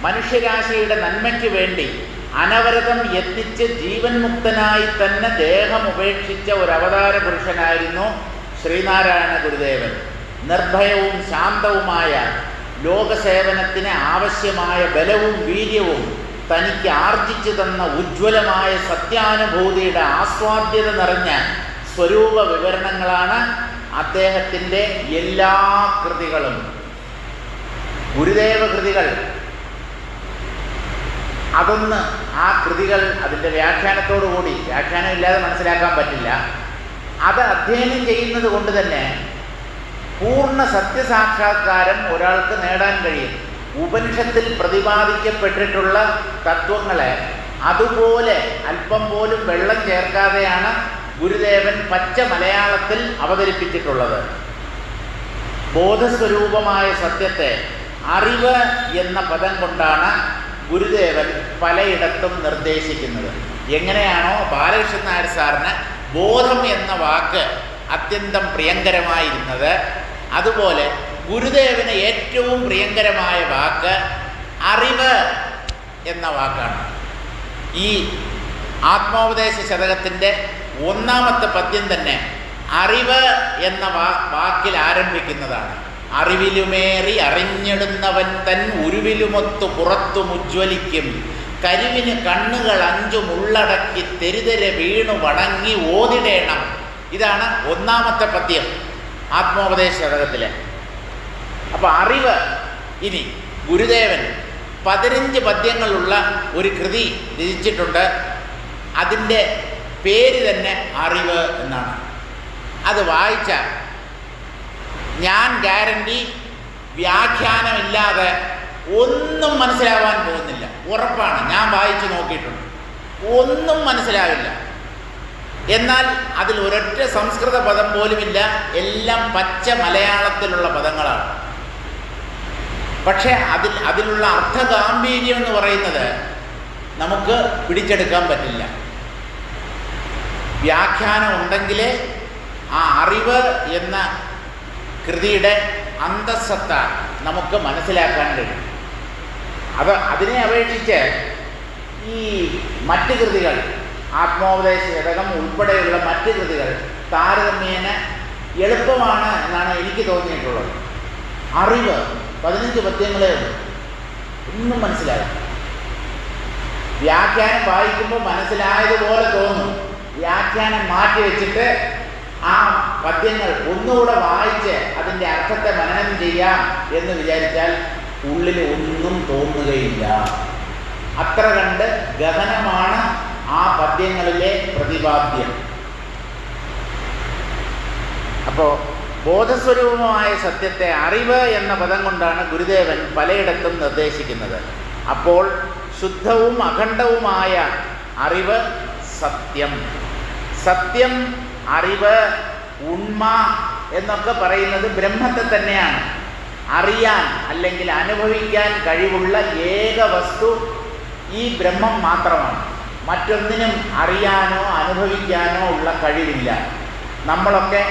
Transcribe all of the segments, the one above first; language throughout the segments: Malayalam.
മനുഷ്യരാശിയുടെ നന്മയ്ക്ക് വേണ്ടി അനവരതം യത്നിച്ച് ജീവൻ മുക്തനായി തന്നെ ദേഹം ഉപേക്ഷിച്ച ഒരു അവതാര പുരുഷനായിരുന്നു ശ്രീനാരായണ ഗുരുദേവൻ. നിർഭയവും ശാന്തവുമായ ലോകസേവനത്തിന് ആവശ്യമായ ബലവും വീര്യവും തനിക്ക് ആർജിച്ചു തന്ന ഉജ്ജ്വലമായ സത്യാനുഭൂതിയുടെ ആസ്വാദ്യത നിറഞ്ഞ സ്വരൂപ വിവരണങ്ങളാണ് അദ്ദേഹത്തിൻ്റെ എല്ലാ കൃതികളും. ഗുരുദേവ കൃതികൾ അതൊന്ന്, ആ കൃതികൾ അതിൻ്റെ വ്യാഖ്യാനത്തോടുകൂടി, വ്യാഖ്യാനമില്ലാതെ മനസ്സിലാക്കാൻ പറ്റില്ല. അത് അധ്യയനം ചെയ്യുന്നത് കൊണ്ട് തന്നെ പൂർണ്ണ സത്യസാക്ഷാത്കാരം ഒരാൾക്ക് നേടാൻ കഴിയും. ഉപനിഷത്തിൽ പ്രതിപാദിക്കപ്പെട്ടിട്ടുള്ള തത്വങ്ങളെ അതുപോലെ അല്പം പോലും വെള്ളം ചേർക്കാതെയാണ് ഗുരുദേവൻ പച്ച മലയാളത്തിൽ അവതരിപ്പിച്ചിട്ടുള്ളത്. ബോധസ്വരൂപമായ സത്യത്തെ അറിവ് എന്ന പദം കൊണ്ടാണ് ഗുരുദേവൻ പലയിടത്തും നിർദ്ദേശിക്കുന്നത്. എങ്ങനെയാണോ ബാലകൃഷ്ണൻ നായർ സാറിന് ബോധം എന്ന വാക്ക് അത്യന്തം പ്രിയങ്കരമായിരുന്നത്, അതുപോലെ ഗുരുദേവന് ഏറ്റവും പ്രിയങ്കരമായ വാക്ക് അറിവ് എന്ന വാക്കാണ്. ഈ ആത്മോപദേശ ശതകത്തിൻ്റെ ഒന്നാമത്തെ പദ്യം തന്നെ അറിവ് എന്ന വാക്കിൽ ആരംഭിക്കുന്നതാണ്. അറിവിലുമേറി അറിഞ്ഞിടുന്നവൻ തൻ ഉരുവിലുമൊത്തു പുറത്തും ഉജ്ജ്വലിക്കും, കരുവിന് കണ്ണുകൾ അഞ്ചും ഉള്ളടക്കി തെരുതെരെ വീണു വണങ്ങി ഓതിടേണം. ഇതാണ് ഒന്നാമത്തെ പദ്യം ആത്മോപദേശ ശതകത്തിലെ. അപ്പോൾ അറിവ്. ഇനി ഗുരുദേവൻ 15 പദ്യങ്ങളുള്ള ഒരു കൃതി രചിച്ചിട്ടുണ്ട്. അതിൻ്റെ പേര് തന്നെ അറിവ് എന്നാണ്. അത് വായിച്ച ഞാൻ ഗ്യാരണ്ടി വ്യാഖ്യാനമില്ലാതെ ഒന്നും മനസ്സിലാവാൻ പോകുന്നില്ല, ഉറപ്പാണ്. ഞാൻ വായിച്ചു നോക്കിയിട്ടുണ്ട്, ഒന്നും മനസ്സിലാവില്ല. എന്നാൽ അതിൽ ഒരൊറ്റ സംസ്കൃത പദം പോലുമില്ല, എല്ലാം പച്ച മലയാളത്തിലുള്ള പദങ്ങളാണ്. പക്ഷേ അതിലുള്ള അർത്ഥഗാംഭീര്യം എന്ന് പറയുന്നത് നമുക്ക് പിടിച്ചെടുക്കാൻ പറ്റില്ല. വ്യാഖ്യാനം ഉണ്ടെങ്കിലേ ആ അറിവ് എന്ന കൃതിയുടെ അന്തസ്സത്ത നമുക്ക് മനസ്സിലാക്കാൻ കഴിയും. അതിനെ അപേക്ഷിച്ച് ഈ മറ്റ് കൃതികൾ, ആത്മോപദേശ ശതകം ഉൾപ്പെടെയുള്ള മറ്റ് കൃതികൾ താരതമ്യേന എളുപ്പമാണ് എന്നാണ് എനിക്ക് തോന്നിയിട്ടുള്ളത്. അറിവ് 15 പദ്യങ്ങളേ ഉള്ളൂ, ഒന്നും മനസ്സിലാകും. വ്യാഖ്യാനം വായിക്കുമ്പോൾ മനസ്സിലായതുപോലെ തോന്നും. വ്യാഖ്യാനം മാറ്റി വെച്ചിട്ട് ആ പദ്യങ്ങൾ ഒന്നുകൂടെ വായിച്ച് അതിൻ്റെ അർത്ഥത്തെ മനനം ചെയ്യാം എന്ന് വിചാരിച്ചാൽ ഉള്ളിൽ ഒന്നും തോന്നുകയില്ല. അത്ര കണ്ട് ഗഹനമാണ് ആ പദ്യങ്ങളിലെ പ്രതിപാദ്യം. അപ്പോൾ ബോധസ്വരൂപമായ സത്യത്തെ അറിവ് എന്ന പദം കൊണ്ടാണ് ഗുരുദേവൻ പലയിടത്തും നിർദ്ദേശിക്കുന്നത്. അപ്പോൾ ശുദ്ധവും അഖണ്ഡവുമായ അറിവ് സത്യം. സത്യം, അറിവ്, ഉണ്മ എന്നൊക്കെ പറയുന്നത് ബ്രഹ്മത്തെ തന്നെയാണ്. അറിയാൻ അല്ലെങ്കിൽ അനുഭവിക്കാൻ കഴിവുള്ള ഏക വസ്തു ഈ ബ്രഹ്മം മാത്രമാണ്. മറ്റൊന്നിനും അറിയാനോ അനുഭവിക്കാനോ ഉള്ള കഴിവില്ല. നമ്മളൊക്കെ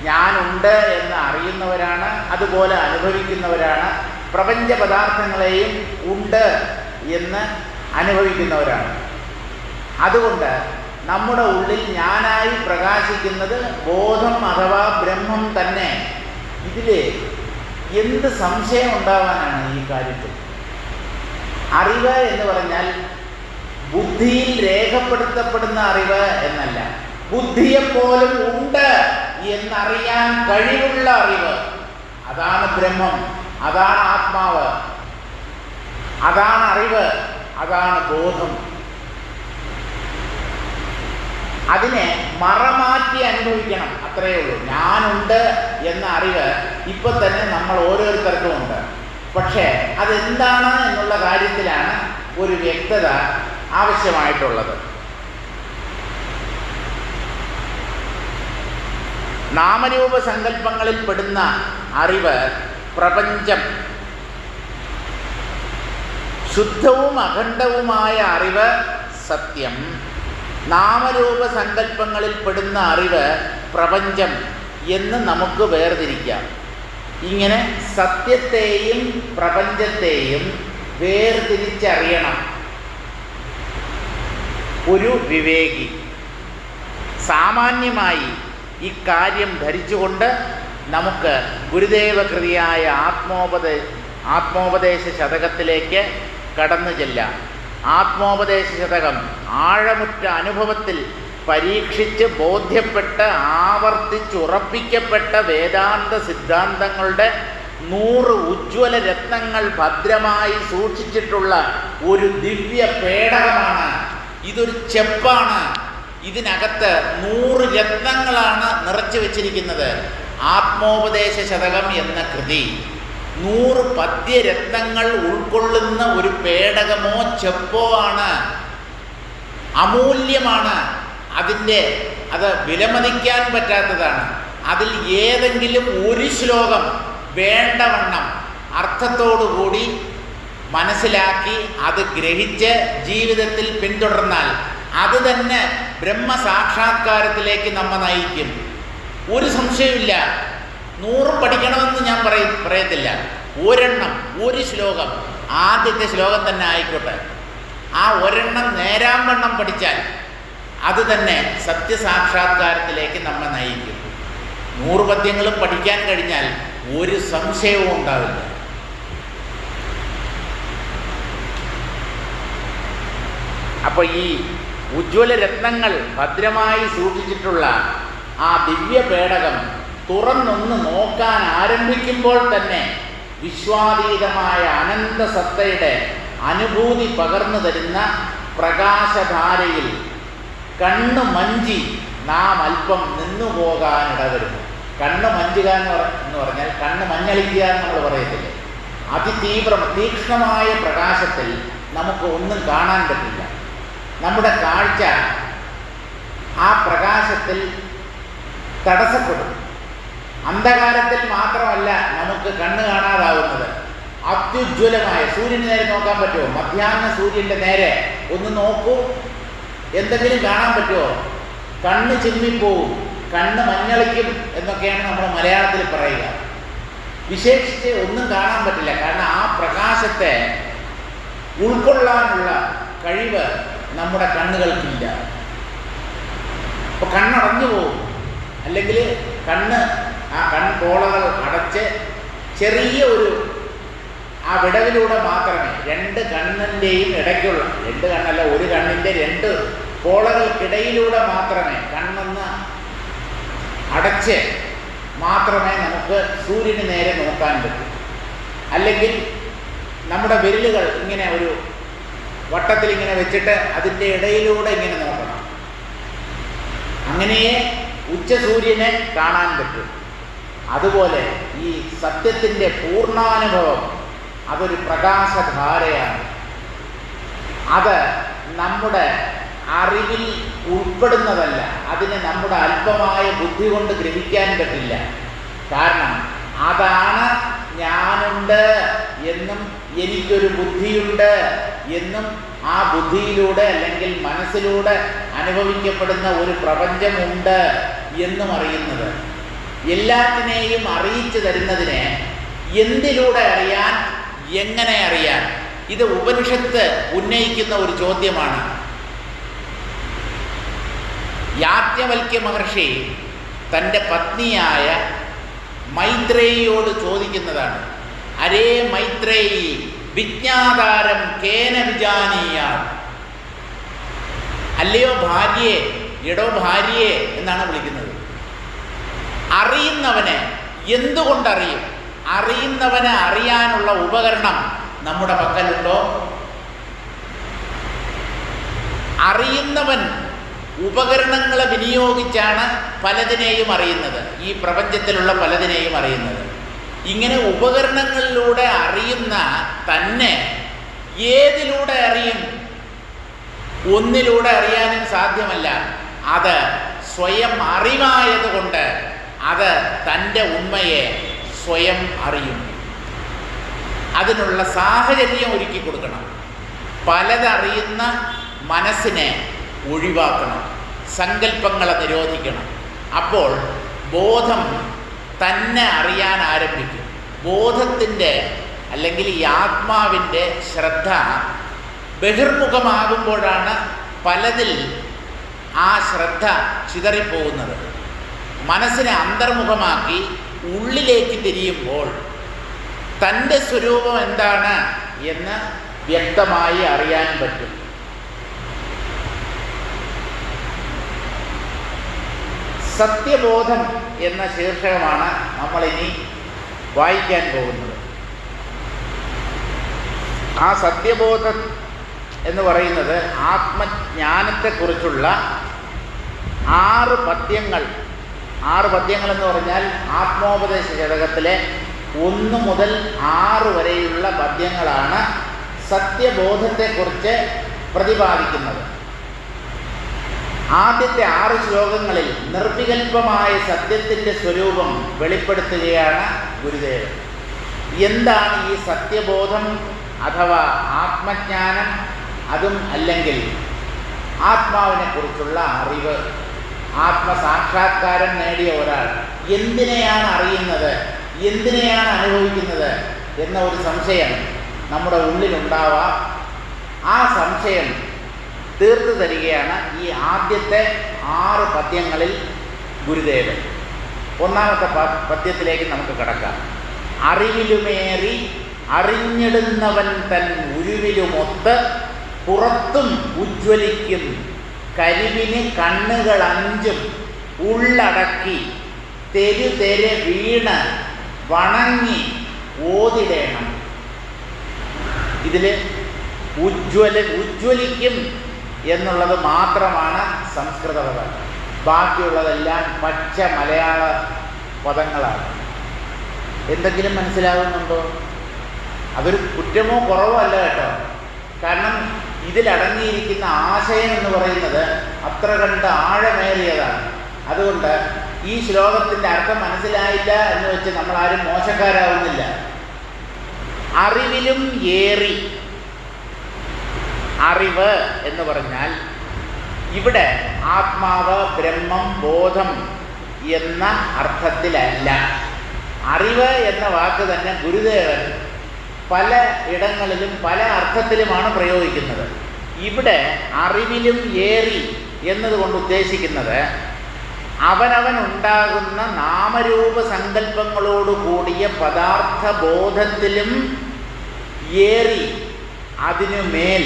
ഞാനുണ്ട് എന്ന് അറിയുന്നവരാണ്, അതുപോലെ അനുഭവിക്കുന്നവരാണ്. പ്രപഞ്ച പദാർത്ഥങ്ങളെയും ഉണ്ട് എന്ന് അനുഭവിക്കുന്നവരാണ്. അതുകൊണ്ട് നമ്മുടെ ഉള്ളിൽ ഞാനായി പ്രകാശിക്കുന്നത് ബോധം അഥവാ ബ്രഹ്മം തന്നെ. ഇതിൽ എന്ത് സംശയം ഉണ്ടാവാനാണ് ഈ കാര്യത്തിൽ? അറിവ് എന്ന് പറഞ്ഞാൽ ബുദ്ധിയിൽ രേഖപ്പെടുത്തപ്പെടുന്ന അറിവ് എന്നല്ല, ബുദ്ധിയെപ്പോലും ഉണ്ട് എന്നറിയാൻ കഴിവുള്ള അറിവ്. അതാണ് ബ്രഹ്മം, അതാണ് ആത്മാവ്, അതാണ് അറിവ്, അതാണ് ബോധം. അതിനെ മറമാറ്റി അനുഭവിക്കണം, അത്രയേ ഉള്ളൂ. ഞാനുണ്ട് എന്ന അറിവ് ഇപ്പം തന്നെ നമ്മൾ ഓരോരുത്തർക്കും ഉണ്ട്. പക്ഷേ അതെന്താണ് എന്നുള്ള കാര്യത്തിലാണ് ഒരു വ്യക്തത ആവശ്യമായിട്ടുള്ളത്. നാമരൂപ സങ്കല്പങ്ങളിൽ പെടുന്ന അറിവ് പ്രപഞ്ചം. ശുദ്ധവും അഖണ്ഡവുമായ അറിവ് സത്യം. നാമരൂപ സങ്കല്പങ്ങളിൽ പെടുന്ന അറിവ് പ്രപഞ്ചം എന്ന് നമുക്ക് വേർതിരിക്കാം. ഇങ്ങനെ സത്യത്തെയും പ്രപഞ്ചത്തെയും വേർതിരിച്ചറിയണം ഒരു വിവേകി. സാമാന്യമായി ഇക്കാര്യം ധരിച്ചുകൊണ്ട് നമുക്ക് ഗുരുദേവകൃതിയായ ആത്മോപദേശ ശതകത്തിലേക്ക് കടന്നു ചെല്ലാം. ആത്മോപദേശ ശതകം ആഴമുറ്റ അനുഭവത്തിൽ പരീക്ഷിച്ച് ബോധ്യപ്പെട്ട് ആവർത്തിച്ചുറപ്പിക്കപ്പെട്ട വേദാന്ത സിദ്ധാന്തങ്ങളുടെ 100 ഉജ്ജ്വല രത്നങ്ങൾ ഭദ്രമായി സൂക്ഷിച്ചിട്ടുള്ള ഒരു ദിവ്യ പേടകമാണ്. ഇതൊരു ചെപ്പാണ്. ഇതിനകത്ത് 100 രത്നങ്ങളാണ് നിറച്ചു വച്ചിരിക്കുന്നത്. ആത്മോപദേശ ശതകം എന്ന കൃതി 100 പദ്യരത്നങ്ങൾ ഉൾക്കൊള്ളുന്ന ഒരു പേടകമോ ചെപ്പോ ആണ്. അമൂല്യമാണ്. അത് വിലമതിക്കാൻ പറ്റാത്തതാണ്. അതിൽ ഏതെങ്കിലും ഒരു ശ്ലോകം വേണ്ടവണ്ണം അർത്ഥത്തോടുകൂടി മനസ്സിലാക്കി അത് ഗ്രഹിച്ച് ജീവിതത്തിൽ പിന്തുടർന്നാൽ അത് തന്നെ ബ്രഹ്മസാക്ഷാത്കാരത്തിലേക്ക് നമ്മെ നയിക്കും. ഒരു സംശയമില്ല. 100 പഠിക്കണമെന്ന് ഞാൻ പറയത്തില്ല. ഒരെണ്ണം, ഒരു ശ്ലോകം, ആദ്യത്തെ ശ്ലോകം തന്നെ ആയിക്കോട്ടെ, ആ ഒരെണ്ണം നേരാംവണ്ണം പഠിച്ചാൽ അത് തന്നെ സത്യസാക്ഷാത്കാരത്തിലേക്ക് നമ്മെ നയിക്കും. 100 പദ്യങ്ങളും പഠിക്കാൻ കഴിഞ്ഞാൽ ഒരു സംശയവും ഉണ്ടാവില്ല. അപ്പോൾ ഈ ഉജ്ജ്വല രത്നങ്ങൾ ഭദ്രമായി സൂക്ഷിച്ചിട്ടുള്ള ആ ദിവ്യ പേടകം തുറന്നൊന്ന് നോക്കാൻ ആരംഭിക്കുമ്പോൾ തന്നെ വിശ്വാതീതമായ അനന്തസത്തയുടെ അനുഭൂതി പകർന്നു തരുന്ന പ്രകാശധാരയിൽ കണ്ണു മഞ്ചി നാം അല്പം നിന്നുപോകാനിടവരും. കണ്ണ് മഞ്ചുക എന്ന് പറഞ്ഞാൽ കണ്ണ് മഞ്ഞളിക്കുക എന്ന് നമ്മൾ പറയത്തില്ലേ. തീക്ഷ്ണമായ പ്രകാശത്തിൽ നമുക്ക് ഒന്നും കാണാൻ പറ്റില്ല. നമ്മുടെ കാഴ്ച ആ പ്രകാശത്തിൽ തടസ്സപ്പെടും. അന്ധകാരത്തിൽ മാത്രമല്ല നമുക്ക് കണ്ണ് കാണാതാവുന്നത്. അത്യുജ്വലമായ സൂര്യന് നേരെ നോക്കാൻ പറ്റുമോ? മധ്യാഹ്ന സൂര്യൻ്റെ നേരെ ഒന്ന് നോക്കൂ, എന്തെങ്കിലും കാണാൻ പറ്റുമോ? കണ്ണ് ചിമ്മിപ്പോവും, കണ്ണ് മഞ്ഞളിക്കും എന്നൊക്കെയാണ് നമ്മൾ മലയാളത്തിൽ പറയുക. വിശേഷിച്ച് ഒന്നും കാണാൻ പറ്റില്ല. കാരണം ആ പ്രകാശത്തെ ഉൾക്കൊള്ളാനുള്ള കഴിവ് നമ്മുടെ കണ്ണുകൾക്കില്ല. അപ്പോൾ കണ്ണടഞ്ഞു പോകും. അല്ലെങ്കിൽ ആ കൺപോളകൾ അടച്ച് ചെറിയ ആ വിടവിലൂടെ മാത്രമേ 2 കണ്ണിൻ്റെയും ഇടയ്ക്കുള്ള 2 കണ്ണല്ല, ഒരു കണ്ണിൻ്റെ 2 പോളകൾക്കിടയിലൂടെ മാത്രമേ കണ്ണൊന്ന് അടച്ച് മാത്രമേ നമുക്ക് സൂര്യന് നേരെ നോക്കാൻ പറ്റൂ. അല്ലെങ്കിൽ നമ്മുടെ വിരലുകൾ ഇങ്ങനെ ഒരു വട്ടത്തിൽ ഇങ്ങനെ വെച്ചിട്ട് അതിൻ്റെ ഇടയിലൂടെ ഇങ്ങനെ നോക്കണം. അങ്ങനെയേ ഉച്ചസൂര്യനെ കാണാൻ പറ്റും. അതുപോലെ ഈ സത്യത്തിൻ്റെ പൂർണ്ണാനുഭവം അതൊരു പ്രകാശധാരയാണ്. അത് നമ്മുടെ അറിവിൽ ഉൾപ്പെടുന്നതല്ല. അതിനെ നമ്മുടെ അല്പമായ ബുദ്ധി കൊണ്ട് ഗ്രഹിക്കാൻ പറ്റില്ല. കാരണം അതാണ് ഞാനുണ്ട് എന്നും എനിക്കൊരു ബുദ്ധിയുണ്ട് എന്നും ആ ബുദ്ധിയിലൂടെ അല്ലെങ്കിൽ മനസ്സിലൂടെ അനുഭവിക്കപ്പെടുന്ന ഒരു പ്രപഞ്ചമുണ്ട് എന്നും അറിയുന്നത്. എല്ലാത്തിനെയും അറിയിച്ചു തരുന്നതിനെ എന്തിലൂടെ അറിയാൻ, എങ്ങനെ അറിയാൻ? ഇത് ഉപനിഷത്ത് ഉന്നയിക്കുന്ന ഒരു ചോദ്യമാണ്. യാജ്ഞവൽക്യ മഹർഷി തൻ്റെ പത്നിയായ മൈത്രേയിയോട് ചോദിക്കുന്നതാണ്. അരേ മൈത്രേയി വിജ്ഞാതാരം കേന വിജാനീയാ. അല്ലയോ ഭാര്യയെ, എടോ ഭാര്യയെ എന്നാണ് വിളിക്കുന്നത്. അറിയുന്നവനെ എന്തുകൊണ്ടറിയും? അറിയുന്നവനെ അറിയാനുള്ള ഉപകരണം നമ്മുടെ പക്കലുണ്ടോ? അറിയുന്നവൻ ഉപകരണങ്ങളെ വിനിയോഗിച്ചാണ് പലതിനെയും അറിയുന്നത്. ഈ പ്രപഞ്ചത്തിലുള്ള പലതിനെയും അറിയുന്നത്. ഇങ്ങനെ ഉപകരണങ്ങളിലൂടെ അറിയുന്ന തന്നെ ഏതിലൂടെ അറിയും? ഒന്നിലൂടെ അറിയാനും സാധ്യമല്ല. അത് സ്വയം അറിവായതുകൊണ്ട് അത് തൻ്റെ ഉണ്മയെ സ്വയം അറിയും. അതിനുള്ള സാഹചര്യം ഒരുക്കി കൊടുക്കണം. പലതറിയുന്ന മനസ്സിനെ ഒഴിവാക്കണം, സങ്കല്പങ്ങളെ നിരോധിക്കണം. അപ്പോൾ ബോധം തന്നെ അറിയാൻ ആരംഭിക്കും. ബോധത്തിൻ്റെ അല്ലെങ്കിൽ ഈ ആത്മാവിൻ്റെ ശ്രദ്ധ ബഹിർമുഖമാകുമ്പോഴാണ് പലതിൽ ആ ശ്രദ്ധ ചിതറിപ്പോകുന്നത്. മനസ്സിനെ അന്തർമുഖമാക്കി ഉള്ളിലേക്ക് തിരിയുമ്പോൾ തൻ്റെ സ്വരൂപം എന്താണ് എന്ന് വ്യക്തമായി അറിയാൻ പറ്റും. സത്യബോധം എന്ന ശീർഷകമാണ് നമ്മളിനി വായിക്കാൻ പോകുന്നത്. ആ സത്യബോധം എന്ന് പറയുന്നത് ആത്മജ്ഞാനത്തെക്കുറിച്ചുള്ള 6 പദ്യങ്ങൾ. 6 പദ്യങ്ങൾ എന്ന് പറഞ്ഞാൽ ആത്മോപദേശ ശതകത്തിലെ 1 മുതൽ 6 വരെയുള്ള പദ്യങ്ങളാണ് സത്യബോധത്തെക്കുറിച്ച് പ്രതിപാദിക്കുന്നത്. ആദ്യത്തെ 6 ശ്ലോകങ്ങളിൽ നിർവികൽപമായ സത്യത്തിൻ്റെ സ്വരൂപം വെളിപ്പെടുത്തുകയാണ് ഗുരുദേവൻ. എന്താണ് ഈ സത്യബോധം അഥവാ ആത്മജ്ഞാനം? അതും അല്ലെങ്കിൽ ആത്മാവിനെ കുറിച്ചുള്ള അറിവ്. ആത്മസാക്ഷാത്കാരം നേടിയ ഒരാൾ എന്തിനെയാണ് അറിയുന്നത്, എന്തിനെയാണ് അനുഭവിക്കുന്നത് എന്ന ഒരു സംശയം നമ്മുടെ ഉള്ളിലുണ്ടാവാം. ആ സംശയം തീർത്തു തരികയാണ് ഈ ആദ്യത്തെ 6 പദ്യങ്ങളിൽ ഗുരുദേവൻ. ഒന്നാമത്തെ പദ്യത്തിലേക്ക് നമുക്ക് കടക്കാം. അറിവിലുമേറി അറിഞ്ഞിടുന്നവൻ തൻ ഉരുവിലുമൊത്ത് പുറത്തും ഉജ്ജ്വലിക്കും കരിവിന് കണ്ണുകൾ 5 ഉള്ളടക്കി തെരുതെരെ വീണ് വണങ്ങി ഓതിടേണം. ഇതിൽ ഉജ്ജ്വലിക്കും എന്നുള്ളത് മാത്രമാണ് സംസ്കൃത പദം. ബാക്കിയുള്ളതെല്ലാം പച്ച മലയാള പദങ്ങളാണ്. എന്തെങ്കിലും മനസ്സിലാകുന്നുണ്ടോ? അതൊരു കുറ്റമോ കുറവോ അല്ല കേട്ടോ. കാരണം ഇതിലടങ്ങിയിരിക്കുന്ന ആശയം എന്ന് പറയുന്നത് അത്ര കണ്ട് ആഴമേറിയതാണ്. അതുകൊണ്ട് ഈ ശ്ലോകത്തിൻ്റെ അർത്ഥം മനസ്സിലായില്ല എന്ന് വെച്ച് നമ്മളാരും മോശക്കാരാവുന്നില്ല. അറിവിലും ഏറി. അറിവ് എന്ന് പറഞ്ഞാൽ ഇവിടെ ആത്മാവ്, ബ്രഹ്മം, ബോധം എന്ന അർത്ഥത്തിലല്ല. അറിവ് എന്ന വാക്ക് തന്നെ ഗുരുദേവൻ പല ഇടങ്ങളിലും പല അർത്ഥത്തിലുമാണ് പ്രയോഗിക്കുന്നത്. ഇവിടെ അറിവിലും ഏറി എന്നതുകൊണ്ട് ഉദ്ദേശിക്കുന്നത് അവനവൻ ഉണ്ടാകുന്ന നാമരൂപ സങ്കല്പങ്ങളോട് കൂടിയ പദാർത്ഥ ബോധത്തിലും ഏറി, അതിനുമേൽ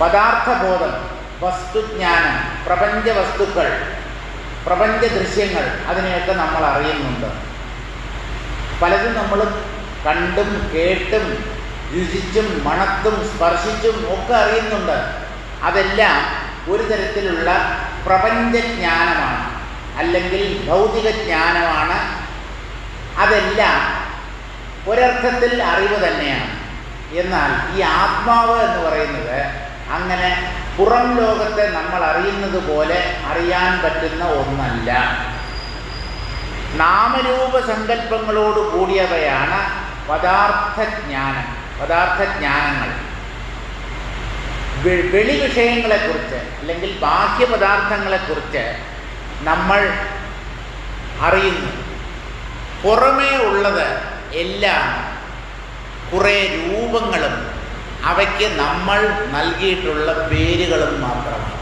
പദാർത്ഥബോധം, വസ്തുജ്ഞാനം, പ്രപഞ്ച വസ്തുക്കൾ, പ്രപഞ്ച ദൃശ്യങ്ങൾ, അതിനെയൊക്കെ നമ്മൾ അറിയുന്നുണ്ട്. പലതും നമ്മൾ കണ്ടും കേട്ടും രുചിച്ചും മണത്തും സ്പർശിച്ചും ഒക്കെ അറിയുന്നുണ്ട്. അതെല്ലാം ഒരു തരത്തിലുള്ള പ്രപഞ്ചജ്ഞാനമാണ്, അല്ലെങ്കിൽ ഭൗതിക ജ്ഞാനമാണ്. അതെല്ലാം ഒരർത്ഥത്തിൽ അറിവ് തന്നെയാണ്. എന്നാൽ ഈ ആത്മാവ് എന്ന് പറയുന്നത് അങ്ങനെ പുറം ലോകത്തെ നമ്മൾ അറിയുന്നത് പോലെ അറിയാൻ പറ്റുന്ന ഒന്നല്ല. നാമരൂപ സങ്കല്പങ്ങളോട് കൂടിയവയാണ് പദാർത്ഥജ്ഞാനം, പദാർത്ഥജ്ഞാനങ്ങൾ. വെളി വിഷയങ്ങളെക്കുറിച്ച് അല്ലെങ്കിൽ ബാഹ്യപദാർത്ഥങ്ങളെക്കുറിച്ച് നമ്മൾ അറിയുന്നു. പുറമേ ഉള്ളത് എല്ലാം കുറേ രൂപങ്ങളും അവയ്ക്ക് നമ്മൾ നൽകിയിട്ടുള്ള പേരുകളും മാത്രമാണ്.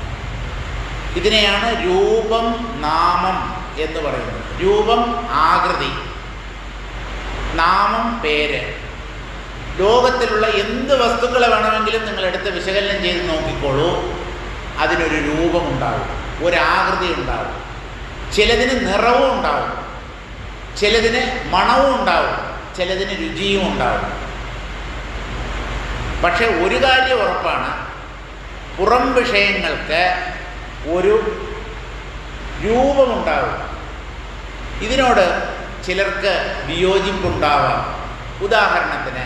ഇതിനെയാണ് രൂപം, നാമം എന്ന് പറയുന്നത്. രൂപം ആകൃതി, നാമം പേര്. ലോകത്തിലുള്ള എന്ത് വസ്തുക്കളെ വേണമെങ്കിലും നിങ്ങളെടുത്ത് വിശകലനം ചെയ്ത് നോക്കിക്കോളൂ. അതിനൊരു രൂപമുണ്ടാവും, ഒരാകൃതി ഉണ്ടാവും. ചിലതിന് നിറവും ഉണ്ടാവും, ചിലതിന് മണവും ഉണ്ടാവും, ചിലതിന് രുചിയും ഉണ്ടാവും. പക്ഷെ ഒരു കാര്യം ഉറപ്പാണ്, പുറം വിഷയങ്ങൾക്ക് ഒരു രൂപമുണ്ടാവും. ഇതിനോട് ചിലർക്ക് വിയോജിപ്പുണ്ടാവാം. ഉദാഹരണത്തിന്,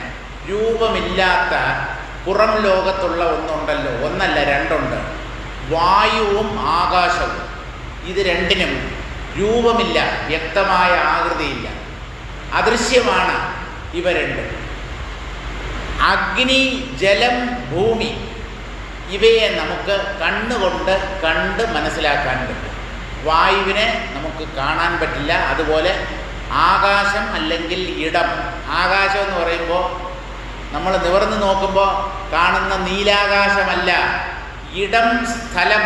രൂപമില്ലാത്ത പുറം ലോകത്തുള്ള ഒന്നുണ്ടല്ലോ, ഒന്നല്ല രണ്ടുണ്ട്. വായുവും ആകാശവും. ഇത് രണ്ടിനും രൂപമില്ല, വ്യക്തമായ ആകൃതിയില്ല, അദൃശ്യമാണ് ഇവ രണ്ടും. അഗ്നി, ജലം, ഭൂമി ഇവയെ നമുക്ക് കണ്ണുകൊണ്ട് കണ്ട് മനസ്സിലാക്കാൻ പറ്റും. വായുവിനെ നമുക്ക് കാണാൻ പറ്റില്ല, അതുപോലെ ആകാശം അല്ലെങ്കിൽ ഇടം. ആകാശം എന്ന് പറയുമ്പോൾ നമ്മൾ നിവർന്ന് നോക്കുമ്പോൾ കാണുന്ന നീലാകാശമല്ല, ഇടം, സ്ഥലം,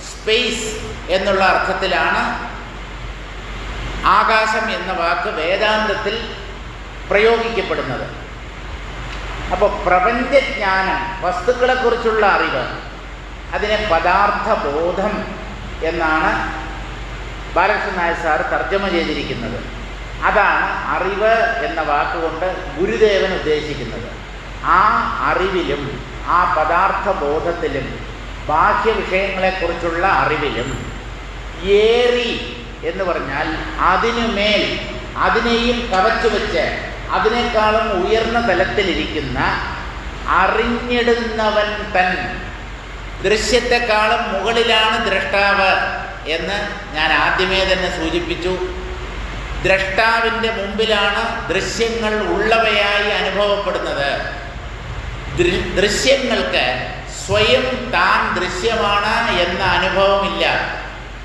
സ്പേസ് എന്നുള്ള അർത്ഥത്തിലാണ് ആകാശം എന്ന വാക്ക് വേദാന്തത്തിൽ പ്രയോഗിക്കപ്പെടുന്നത്. അപ്പോൾ പ്രപഞ്ചജ്ഞാനം, വസ്തുക്കളെക്കുറിച്ചുള്ള അറിവ്, അതിനെ പദാർത്ഥബോധം എന്നാണ് ബാലകൃഷ്ണൻ നായർ സാർ തർജ്ജമ ചെയ്തിരിക്കുന്നത്. അതാണ് അറിവ് എന്ന വാക്കുകൊണ്ട് ഗുരുദേവൻ ഉദ്ദേശിക്കുന്നത്. ആ അറിവിലും ആ പദാർത്ഥബോധത്തിലും ബാഹ്യ വിഷയങ്ങളെക്കുറിച്ചുള്ള അറിവിലും ഏറി എന്ന് പറഞ്ഞാൽ അതിനുമേൽ, അതിനെയും കവച്ചു വെച്ച് അതിനേക്കാളും ഉയർന്ന തലത്തിലിരിക്കുന്ന അറിഞ്ഞിടുന്നവൻ തൻ, ദൃശ്യത്തെക്കാളും മുകളിലാണ് ദ്രഷ്ടാവ് എന്ന് ഞാൻ ആദ്യമേ തന്നെ സൂചിപ്പിച്ചു. ദ്രഷ്ടാവിൻ്റെ മുമ്പിലാണ് ദൃശ്യങ്ങൾ ഉള്ളവയായി അനുഭവപ്പെടുന്നത്. ദൃശ്യങ്ങൾക്ക് സ്വയം താൻ ദൃശ്യമാണ് എന്ന അനുഭവമില്ല.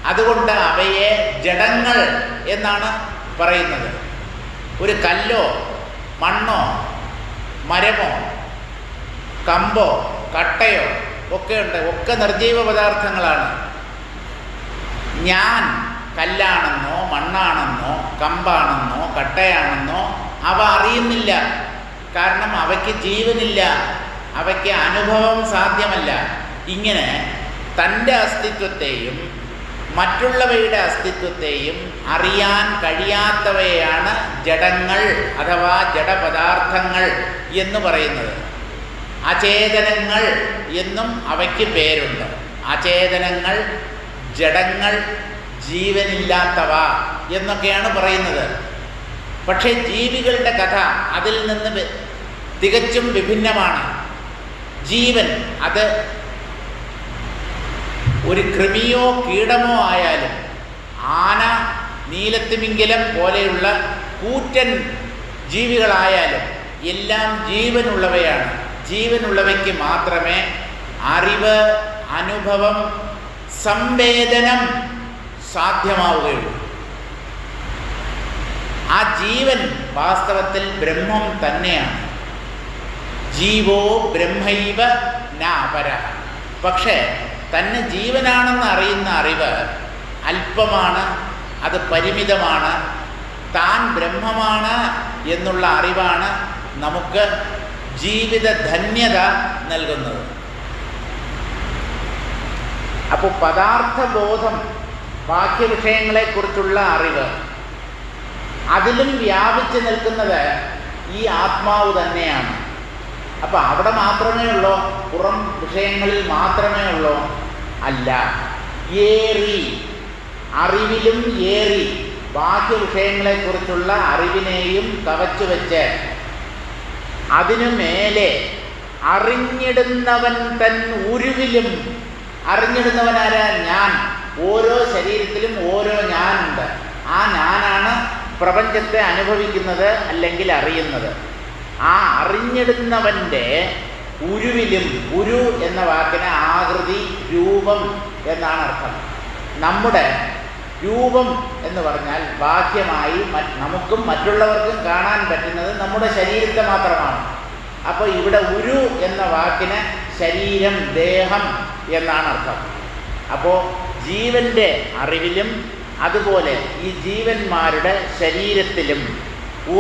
അതുകൊണ്ട് അവയെ ജഡങ്ങൾ എന്നാണ് പറയുന്നത്. ഒരു കല്ലോ മണ്ണോ മരമോ കമ്പോ കട്ടയോ ഒക്കെ ഉണ്ട്, ഒക്കെ നിർജീവ പദാർത്ഥങ്ങളാണ്. ഞാൻ കല്ലാണെന്നോ മണ്ണാണെന്നോ കമ്പാണെന്നോ കട്ടയാണെന്നോ അവ അറിയുന്നില്ല. കാരണം അവയ്ക്ക് ജീവനില്ല, അവയ്ക്ക് അനുഭവം സാധ്യമല്ല. ഇങ്ങനെ തൻ്റെ അസ്തിത്വത്തെയും മറ്റുള്ളവയുടെ അസ്തിത്വത്തെയും അറിയാൻ കഴിയാത്തവയാണ് ജഡങ്ങൾ അഥവാ ജഡപദാർത്ഥങ്ങൾ എന്ന് പറയുന്നത്. അചേതനങ്ങൾ എന്നും അവയ്ക്ക് പേരുണ്ട്. അചേതനങ്ങൾ, ജഡങ്ങൾ, ജീവനില്ലാത്തവ എന്നൊക്കെയാണ് പറയുന്നത്. പക്ഷേ ജീവികളുടെ കഥ അതിൽ നിന്ന് തികച്ചും വിഭിന്നമാണ്. ജീവൻ അത് ഒരു കൃമിയോ കീടമോ ആയാലും, ആന, നീലത്തിമിംഗലം പോലെയുള്ള കൂറ്റൻ ജീവികളായാലും എല്ലാം ജീവനുള്ളവയാണ്. ജീവനുള്ളവയ്ക്ക് മാത്രമേ അറിവ്, അനുഭവം, സംവേദനം സാധ്യമാവുകയുള്ളൂ. ആ ജീവൻ വാസ്തവത്തിൽ ബ്രഹ്മം തന്നെയാണ്. ജീവോ ബ്രഹ്മൈവ ന അപരഃ. പക്ഷേ തന്നെ ജീവനാണെന്ന് അറിയുന്ന അറിവ് അല്പമാണ്, അത് പരിമിതമാണ്. താൻ ബ്രഹ്മമാണ് എന്നുള്ള അറിവാണ് നമുക്ക് ജീവിത ധന്യത നൽകുന്നത്. അപ്പോൾ പദാർത്ഥബോധം, ബാഹ്യവിഷയങ്ങളെക്കുറിച്ചുള്ള അറിവ്, അതിലും വ്യാപിച്ചു നിൽക്കുന്നത് ഈ ആത്മാവ് തന്നെയാണ്. അപ്പം അവിടെ മാത്രമേ ഉള്ളൂ, പുറം വിഷയങ്ങളിൽ മാത്രമേ ഉള്ളൂ? അല്ല. ഏറി, അറിവിലും ഏറി ബാഹ്യവിഷയങ്ങളെക്കുറിച്ചുള്ള അറിവിനെയും കവച്ചു വെച്ച് അതിനു മേലെ അറിഞ്ഞിടുന്നവൻ തൻ ഉരുവിലും. അറിഞ്ഞിടുന്നവനാരാ? ഞാൻ. ഓരോ ശരീരത്തിലും ഓരോ ഞാനുണ്ട്. ആ ഞാനാണ് പ്രപഞ്ചത്തെ അനുഭവിക്കുന്നത് അല്ലെങ്കിൽ അറിയുന്നത്. ആ അറിഞ്ഞിടുന്നവൻ്റെ ഉരുവിലും, ഉരു എന്ന വാക്കിന് ആകൃതി, രൂപം എന്നാണ് അർത്ഥം. നമ്മുടെ രൂപം എന്ന് പറഞ്ഞാൽ ബാഹ്യമായി നമുക്കും മറ്റുള്ളവർക്കും കാണാൻ പറ്റുന്നത് നമ്മുടെ ശരീരത്തെ മാത്രമാണ്. അപ്പോൾ ഇവിടെ ഉരു എന്ന വാക്കിന് ശരീരം, ദേഹം എന്നാണ് അർത്ഥം. അപ്പോൾ ജീവൻ്റെ അറിവിലും അതുപോലെ ഈ ജീവന്മാരുടെ ശരീരത്തിലും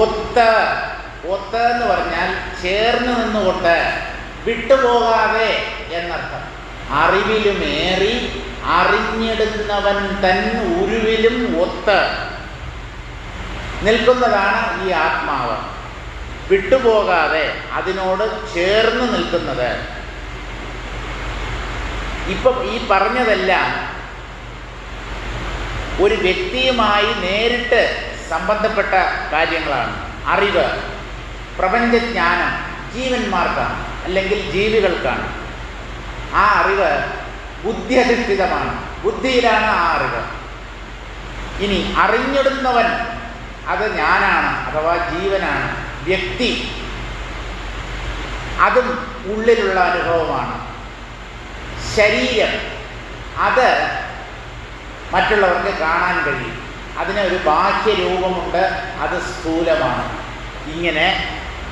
ഒത്ത് എന്ന് പറഞ്ഞാൽ ചേർന്ന് നിന്നുകൊണ്ട്, വിട്ടുപോകാതെ എന്നർത്ഥം. അറിവിലുമേറി അറിഞ്ഞിടുന്നവൻ തൻ ഉരുവിലും ഒത്ത് നിൽക്കുന്നതാണ് ഈ ആത്മാവ്. വിട്ടുപോകാതെ അതിനോട് ചേർന്ന് നിൽക്കുന്നത്. ഇപ്പം ഈ പറഞ്ഞതെല്ലാം ഒരു വ്യക്തിയുമായി നേരിട്ട് സംബന്ധപ്പെട്ട കാര്യങ്ങളാണ്. അറിവ്, പ്രപഞ്ചജ്ഞാനം ജീവന്മാർക്കാണ് അല്ലെങ്കിൽ ജീവികൾക്കാണ്. ആ അറിവ് ബുദ്ധി അധിഷ്ഠിതമാണ്. ബുദ്ധിയിലാണ് ആ അറിവ്. ഇനി അറിഞ്ഞിടുന്നവൻ അത് ഞാനാണ് അഥവാ ജീവനാണ്, വ്യക്തി. അതും ഉള്ളിലുള്ള അനുഭവമാണ്. ശരീരം അത് മറ്റുള്ളവർക്ക് കാണാൻ കഴിയും. അതിനൊരു ബാഹ്യരൂപമുണ്ട്, അത് സ്ഥൂലമാണ്. ഇങ്ങനെ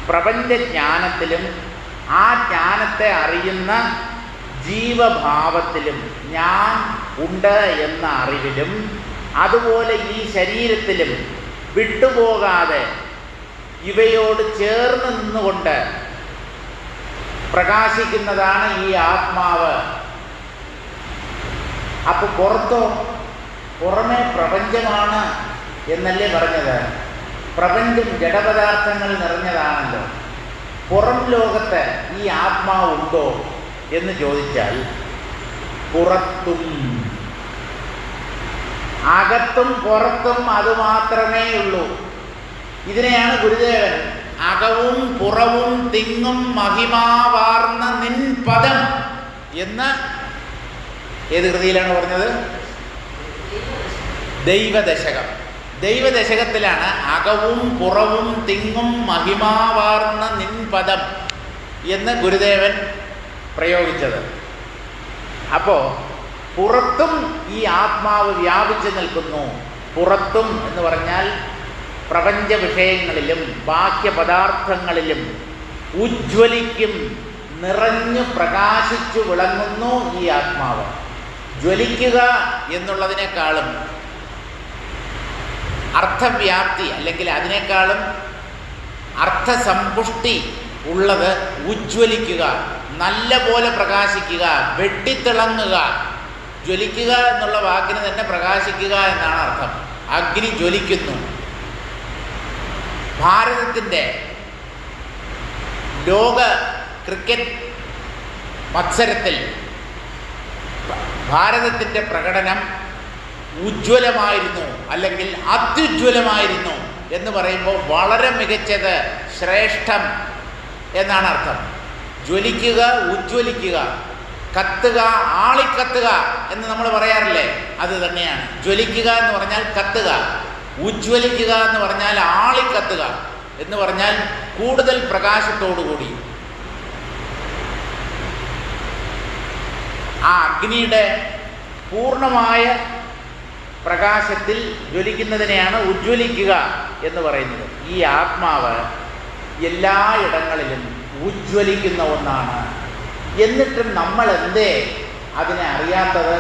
പ്രപഞ്ചജ്ഞാനത്തിലും ആ ജ്ഞാനത്തെ അറിയുന്ന ജീവഭാവത്തിലും ഞാൻ ഉണ്ട് എന്ന അറിവിലും അതുപോലെ ഈ ശരീരത്തിലും വിട്ടുപോകാതെ ഇവയോട് ചേർന്ന് നിന്നുകൊണ്ട് പ്രകാശിക്കുന്നതാണ് ഈ ആത്മാവ്. അപ്പോൾ പുറമെ പ്രപഞ്ചമാണ് എന്നല്ലേ പറഞ്ഞത്? പ്രപഞ്ചം ജഡപദാർത്ഥങ്ങൾ നിറഞ്ഞതാണല്ലോ. പുറം ലോകത്ത് ഈ ആത്മാവുണ്ടോ എന്ന് ചോദിച്ചാൽ പുറത്തും അകത്തും പുറത്തും അതുമാത്രമേ ഉള്ളൂ. ഇതിനെയാണ് ഗുരുദേവൻ അകവും പുറവും തിങ്ങും മഹിമാവാർന്ന നിൻ പദം എന്ന് ഏത് കൃതിയിലാണ് പറഞ്ഞത്? ദൈവദശകം. ദൈവദശകത്തിലാണ് അകവും പുറവും തിങ്ങും മഹിമാവാർന്ന നിൻ പദം എന്ന് ഗുരുദേവൻ പ്രയോഗിച്ചത്. അപ്പോൾ പുറത്തും ഈ ആത്മാവ് വ്യാപിച്ചു നിൽക്കുന്നു. പുറത്തും എന്ന് പറഞ്ഞാൽ പ്രപഞ്ച വിഷയങ്ങളിലും ബാഹ്യപദാർത്ഥങ്ങളിലും ഉജ്ജ്വലിക്കും, നിറഞ്ഞു പ്രകാശിച്ചു വിളങ്ങുന്നു ഈ ആത്മാവ്. ജ്വലിക്കുക എന്നുള്ളതിനേക്കാളും അർത്ഥവ്യാപ്തി അല്ലെങ്കിൽ അതിനേക്കാളും അർത്ഥസമ്പുഷ്ടി ഉള്ളത് ഉജ്ജ്വലിക്കുക, നല്ല പോലെ പ്രകാശിക്കുക, വെട്ടിത്തിളങ്ങുക. ജ്വലിക്കുക എന്നുള്ള വാക്കിന് തന്നെ പ്രകാശിക്കുക എന്നാണ് അർത്ഥം. അഗ്നി ജ്വലിക്കുന്നു. ഭാരതത്തിൻ്റെ ലോക ക്രിക്കറ്റ് മത്സരത്തിൽ ഭാരതത്തിൻ്റെ പ്രകടനം ഉജ്ജ്വലമായിരുന്നു അല്ലെങ്കിൽ അത്യുജ്വലമായിരുന്നു എന്ന് പറയുമ്പോൾ വളരെ മികച്ചത്, ശ്രേഷ്ഠം എന്നാണ് അർത്ഥം. ജ്വലിക്കുക, ഉജ്ജ്വലിക്കുക, കത്തുക, ആളിക്കത്തുക എന്ന് നമ്മൾ പറയാറില്ലേ? അത് തന്നെയാണ്. ജ്വലിക്കുക എന്ന് പറഞ്ഞാൽ കത്തുക, ഉജ്ജ്വലിക്കുക എന്ന് പറഞ്ഞാൽ ആളിക്കത്തുക എന്ന് പറഞ്ഞാൽ കൂടുതൽ പ്രകാശത്തോടുകൂടി. ആ അഗ്നിയുടെ പൂർണ്ണമായ പ്രകാശത്തിൽ ജ്വലിക്കുന്നതിനെയാണ് ഉജ്ജ്വലിക്കുക എന്ന് പറയുന്നത്. ഈ ആത്മാവ് എല്ലായിടങ്ങളിലും ഉജ്ജ്വലിക്കുന്ന ഒന്നാണ്. എന്നിട്ടും നമ്മൾ എന്തേ അതിനെ അറിയാത്തത്?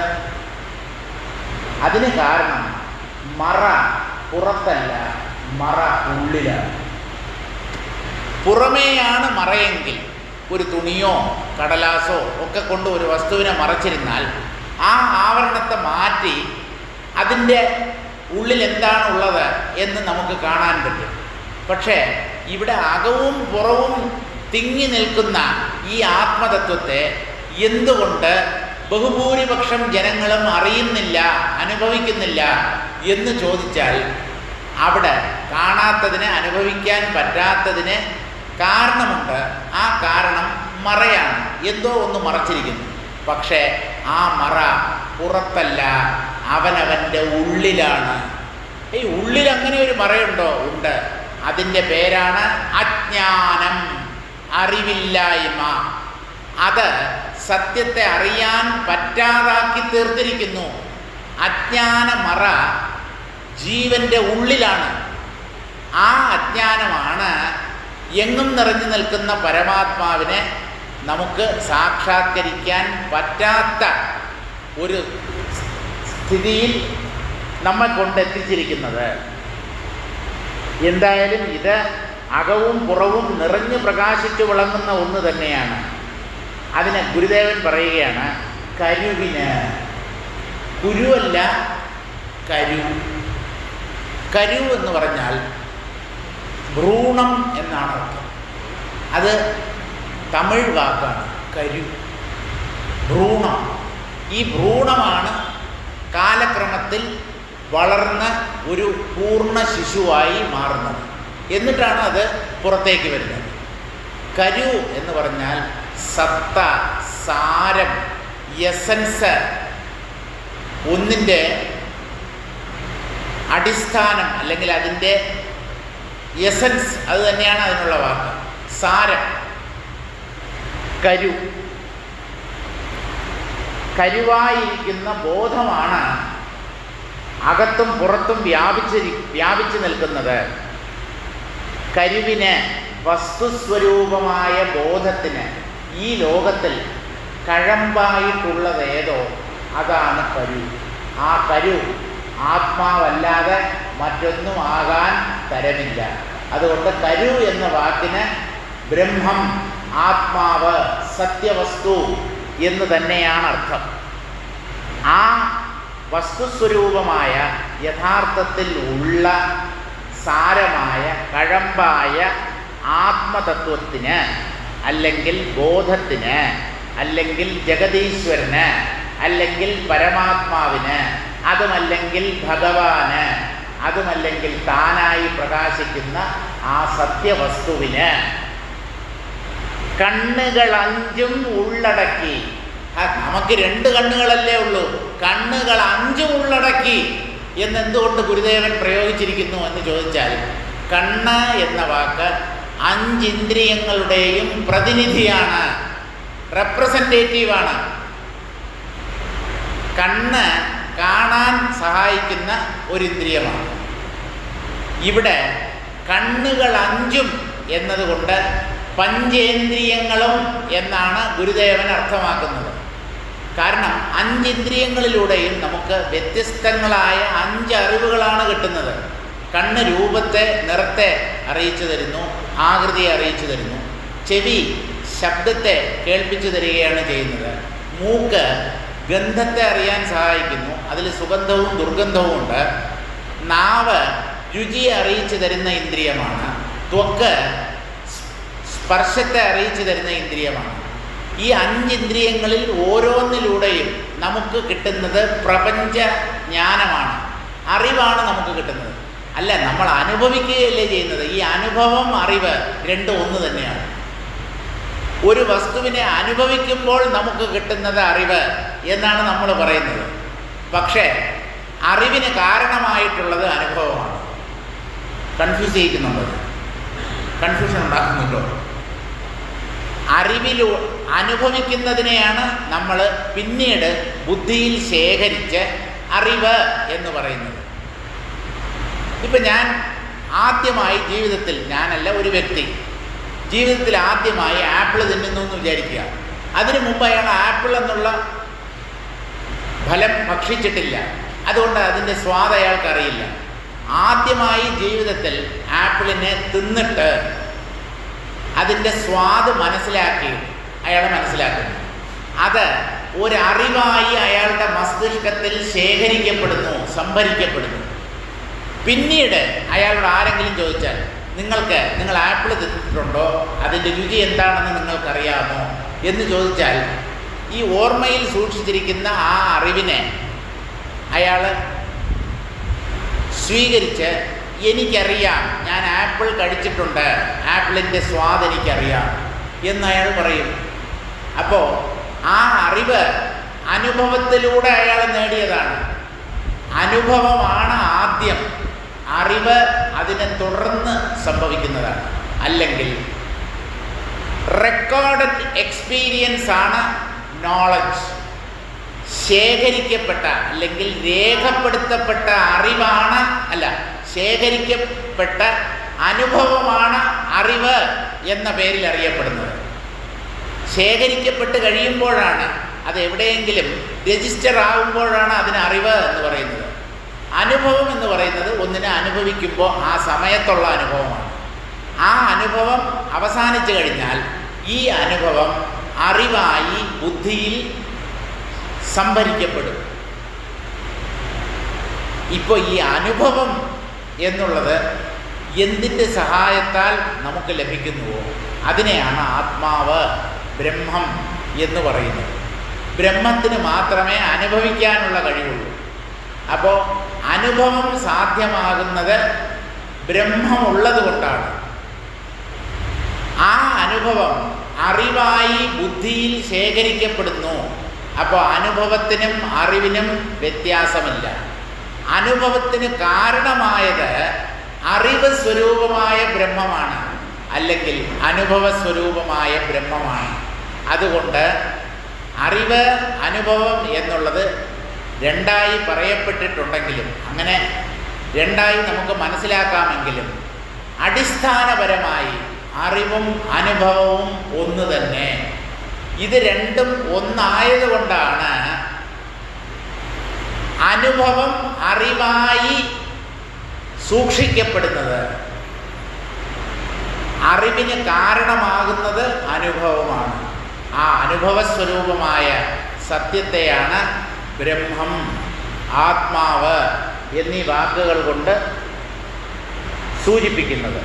അതിന് കാരണം മറ പുറത്തല്ല, മറ ഉള്ളിലാണ്. പുറമേയാണ് മറയെങ്കിൽ ഒരു തുണിയോ കടലാസോ ഒക്കെ കൊണ്ട് ഒരു വസ്തുവിനെ മറച്ചിരുന്നാൽ ആ ആവരണത്തെ മാറ്റി അതിൻ്റെ ഉള്ളിൽ എന്താണുള്ളത് എന്ന് നമുക്ക് കാണാൻ പറ്റും. പക്ഷേ ഇവിടെ അകവും പുറവും തിങ്ങി നിൽക്കുന്ന ഈ ആത്മതത്വത്തെ എന്തുകൊണ്ട് ബഹുഭൂരിപക്ഷം ജനങ്ങളും അറിയുന്നില്ല, അനുഭവിക്കുന്നില്ല എന്ന് ചോദിച്ചാൽ അവിടെ കാണാത്തതിനെ, അനുഭവിക്കാൻ പറ്റാത്തതിന് കാരണമുണ്ട്. ആ കാരണം മറയാണ്, എന്തോ ഒന്ന് മറച്ചിരിക്കുന്നു. പക്ഷേ ആ മറ പുറത്തല്ല, അവനവൻ്റെ ഉള്ളിലാണ്. ഈ ഉള്ളിൽ അങ്ങനെ ഒരു മറയുണ്ടോ? ഉണ്ട്. അതിൻ്റെ പേരാണ് അജ്ഞാനം, അറിവില്ലായ്മ. അത് സത്യത്തെ അറിയാൻ പറ്റാതാക്കി തീർത്തിരിക്കുന്നു. അജ്ഞാന മറ ജീവൻ്റെ ഉള്ളിലാണ്. ആ അജ്ഞാനമാണ് എങ്ങും നിറഞ്ഞു നിൽക്കുന്ന പരമാത്മാവിനെ നമുക്ക് സാക്ഷാത്കരിക്കാൻ പറ്റാത്ത ഒരു സ്ഥിതിയിൽ നമ്മെ കൊണ്ടെത്തിച്ചിരിക്കുന്നത്. എന്തായാലും ഇത് അകവും പുറവും നിറഞ്ഞു പ്രകാശിച്ചു വിളങ്ങുന്ന ഒന്ന് തന്നെയാണ്. അതിന് ഗുരുദേവൻ പറയുകയാണ്, കരുവിന്, കുരുവല്ല കരു. കരു എന്ന് പറഞ്ഞാൽ ഭ്രൂണം എന്നാണ് അർത്ഥം. അത് തമിഴ് വാക്കാണ് കരു, ഭ്രൂണം. ഈ ഭ്രൂണമാണ് കാലക്രമത്തിൽ വളർന്ന ഒരു പൂർണ്ണ ശിശുവായി മാറുന്നത്. എന്നിട്ടാണ് അത് പുറത്തേക്ക് വരുന്നത്. കരു എന്ന് പറഞ്ഞാൽ സത്ത, സാരം, എസൻസ്, ഒന്നിൻ്റെ അടിസ്ഥാനം അല്ലെങ്കിൽ അതിൻ്റെ എസൻസ്, അത് തന്നെയാണ് അതിനുള്ള വാക്ക്. സാരം, കരു. കരുവായിരിക്കുന്ന ബോധമാണ് അകത്തും പുറത്തും വ്യാപിച്ചു നിൽക്കുന്നത്. കരുവിന്, വസ്തുസ്വരൂപമായ ബോധത്തിന് ഈ ലോകത്തിൽ കഴമ്പായിട്ടുള്ളതേതോ അതാണ് കരു. ആ കരു ആത്മാവല്ലാതെ മറ്റൊന്നും ആകാൻ തരമില്ല. അതുകൊണ്ട് കരു എന്ന വാക്കിന് ബ്രഹ്മം, ആത്മാവ്, സത്യവസ്തു എന്ന് തന്നെയാണ് അർത്ഥം. ആ വസ്തുസ്വരൂപമായ യഥാർത്ഥത്തിൽ ഉള്ള സാരമായ കഴമ്പായ ആത്മതത്വത്തിന്, അല്ലെങ്കിൽ ബോധത്തിന്, അല്ലെങ്കിൽ ജഗതീശ്വരന്, അല്ലെങ്കിൽ പരമാത്മാവിന്, അതുമല്ലെങ്കിൽ ഭഗവാന്, അതുമല്ലെങ്കിൽ താനായി പ്രകാശിക്കുന്ന ആ സത്യവസ്തുവിന് കണ്ണുകൾ 5 ഉള്ളടക്കി. നമുക്ക് 2 കണ്ണുകളല്ലേ ഉള്ളൂ, കണ്ണുകൾ 5 ഉള്ളടക്കി എന്നെന്തുകൊണ്ട് ഗുരുദേവൻ പ്രയോഗിച്ചിരിക്കുന്നു എന്ന് ചോദിച്ചാൽ, കണ്ണ് എന്ന വാക്ക് 5 ഇന്ദ്രിയങ്ങളുടെയും പ്രതിനിധിയാണ്, റെപ്രസെൻറ്റേറ്റീവാണ്. കണ്ണ് കാണാൻ സഹായിക്കുന്ന ഒരു ഇന്ദ്രിയമാണ്. ഇവിടെ കണ്ണുകൾ 5 എന്നതുകൊണ്ട് പഞ്ചേന്ദ്രിയങ്ങളും എന്നാണ് ഗുരുദേവൻ അർത്ഥമാക്കുന്നത്. കാരണം 5 ഇന്ദ്രിയങ്ങളിലൂടെയും നമുക്ക് വ്യത്യസ്തങ്ങളായ 5 അറിവുകളാണ് കിട്ടുന്നത്. കണ്ണ് രൂപത്തെ, നിറത്തെ അറിയിച്ചു തരുന്നു, ആകൃതിയെ അറിയിച്ചു തരുന്നു. ചെവി ശബ്ദത്തെ കേൾപ്പിച്ചു തരികയാണ് ചെയ്യുന്നത്. മൂക്ക് ഗന്ധത്തെ അറിയാൻ സഹായിക്കുന്നു, അതിൽ സുഗന്ധവും ദുർഗന്ധവും ഉണ്ട്. നാവ് രുചിയെ അറിയിച്ചു തരുന്ന ഇന്ദ്രിയമാണ്. ത്വക്ക് സ്പർശത്തെ അറിയിച്ചു തരുന്ന ഇന്ദ്രിയമാണ്. ഈ 5 ഇന്ദ്രിയങ്ങളിൽ ഓരോന്നിലൂടെയും നമുക്ക് കിട്ടുന്നത് പ്രപഞ്ച ജ്ഞാനമാണ്, അറിവാണ് നമുക്ക് കിട്ടുന്നത്. അല്ല, നമ്മൾ അനുഭവിക്കുകയല്ലേ ചെയ്യുന്നത്. ഈ അനുഭവം, അറിവ് രണ്ടും ഒന്ന് തന്നെയാണ്. ഒരു വസ്തുവിനെ അനുഭവിക്കുമ്പോൾ നമുക്ക് കിട്ടുന്നത് അറിവ് എന്നാണ് നമ്മൾ പറയുന്നത്. പക്ഷേ അറിവിന് കാരണമായിട്ടുള്ളത് അനുഭവമാണ്. കൺഫ്യൂസ് ചെയ്യിക്കുന്നുണ്ടോ? കൺഫ്യൂഷൻ ഉണ്ടാക്കുന്നുണ്ടോ? അനുഭവിക്കുന്നതിനെയാണ് നമ്മൾ പിന്നീട് ബുദ്ധിയിൽ ശേഖരിച്ച് അറിവ് എന്ന് പറയുന്നത്. ഇപ്പം ഞാൻ ആദ്യമായി ജീവിതത്തിൽ, ഞാനല്ല ഒരു വ്യക്തി, ജീവിതത്തിൽ ആദ്യമായി ആപ്പിൾ തിന്നുന്നു എന്ന് വിചാരിക്കുക. അതിനു മുമ്പ് അയാൾ ആപ്പിൾ എന്നുള്ള ഫലം ഭക്ഷിച്ചിട്ടില്ല, അതുകൊണ്ട് അതിൻ്റെ സ്വാദ് അയാൾക്കറിയില്ല. ആദ്യമായി ജീവിതത്തിൽ ആപ്പിളിനെ തിന്നിട്ട് അതിൻ്റെ സ്വാദ് മനസ്സിലാക്കി അയാൾ മനസ്സിലാക്കുന്നു. അത് ഒരറിവായി അയാളുടെ മസ്തിഷ്കത്തിൽ ശേഖരിക്കപ്പെടുന്നു, സംഭരിക്കപ്പെടുന്നു. പിന്നീട് അയാളോട് ആരെങ്കിലും ചോദിച്ചാൽ, നിങ്ങൾ ആപ്പിൾ തിന്നിട്ടുണ്ടോ, അതിൻ്റെ രുചി എന്താണെന്ന് നിങ്ങൾക്കറിയാമോ എന്ന് ചോദിച്ചാൽ, ഈ ഓർമ്മയിൽ സൂക്ഷിച്ചിരിക്കുന്ന ആ അറിവിനെ അയാൾ സ്വീകരിച്ച്, എനിക്കറിയാം, ഞാൻ ആപ്പിൾ കഴിച്ചിട്ടുണ്ട്, ആപ്പിളിൻ്റെ സ്വാദ് എനിക്കറിയാം എന്നയാൾ പറയും. അപ്പോൾ ആ അറിവ് അനുഭവത്തിലൂടെ അയാൾ നേടിയതാണ്. അനുഭവമാണ് ആദ്യം, അറിവ് അതിനെ തുടർന്ന് സംഭവിക്കുന്നതാണ്. അല്ലെങ്കിൽ റെക്കോർഡഡ് എക്സ്പീരിയൻസ് ആണ് നോളജ്. ശേഖരിക്കപ്പെട്ട അല്ലെങ്കിൽ രേഖപ്പെടുത്തപ്പെട്ട അറിവാണ്, അല്ല, ശേഖരിക്കപ്പെട്ട അനുഭവമാണ് അറിവ് എന്ന പേരിൽ അറിയപ്പെടുന്നത്. ശേഖരിക്കപ്പെട്ട് കഴിയുമ്പോഴാണ്, അത് എവിടെയെങ്കിലും രജിസ്റ്റർ ആകുമ്പോഴാണ് അതിന് അറിവ് എന്ന് പറയുന്നത്. അനുഭവം എന്ന് പറയുന്നത് ഒന്നിനെ അനുഭവിക്കുമ്പോൾ ആ സമയത്തുള്ള അനുഭവമാണ്. ആ അനുഭവം അവസാനിച്ചു കഴിഞ്ഞാൽ ഈ അനുഭവം അറിവായി ബുദ്ധിയിൽ സംഭരിക്കപ്പെടും. ഇപ്പോൾ ഈ അനുഭവം എന്നുള്ളത് എന്തിൻ്റെ സഹായത്താൽ നമുക്ക് ലഭിക്കുന്നുവോ അതിനെയാണ് ആത്മാവ്, ബ്രഹ്മം എന്ന് പറയുന്നത്. ബ്രഹ്മത്തിന് മാത്രമേ അനുഭവിക്കാനുള്ള കഴിവുള്ളൂ. അപ്പോൾ അനുഭവം സാധ്യമാകുന്നത് ബ്രഹ്മമുള്ളത് കൊണ്ടാണ്. ആ അനുഭവം അറിവായി ബുദ്ധിയിൽ ശേഖരിക്കപ്പെടുന്നു. അപ്പോൾ അനുഭവത്തിനും അറിവിനും വ്യത്യാസമില്ല. അനുഭവത്തിന് കാരണമായത് അറിവ് സ്വരൂപമായ ബ്രഹ്മമാണ്, അല്ലെങ്കിൽ അനുഭവ സ്വരൂപമായ ബ്രഹ്മമാണ്. അതുകൊണ്ട് അറിവ്, അനുഭവം എന്നുള്ളത് രണ്ടായി പറയപ്പെട്ടിട്ടുണ്ടെങ്കിലും, അങ്ങനെ രണ്ടായി നമുക്ക് മനസ്സിലാക്കാമെങ്കിലും അടിസ്ഥാനപരമായി അറിവും അനുഭവവും ഒന്ന് തന്നെ. ഇത് രണ്ടും ഒന്നായതുകൊണ്ടാണ് അനുഭവം അറിവായി സൂക്ഷിക്കപ്പെടുന്നത്. അറിവിന് കാരണമാകുന്നത് അനുഭവമാണ്. ആ അനുഭവസ്വരൂപമായ സത്യത്തെയാണ് ബ്രഹ്മം, ആത്മാവ് എന്നീ വാക്കുകൾ കൊണ്ട് സൂചിപ്പിക്കുന്നത്.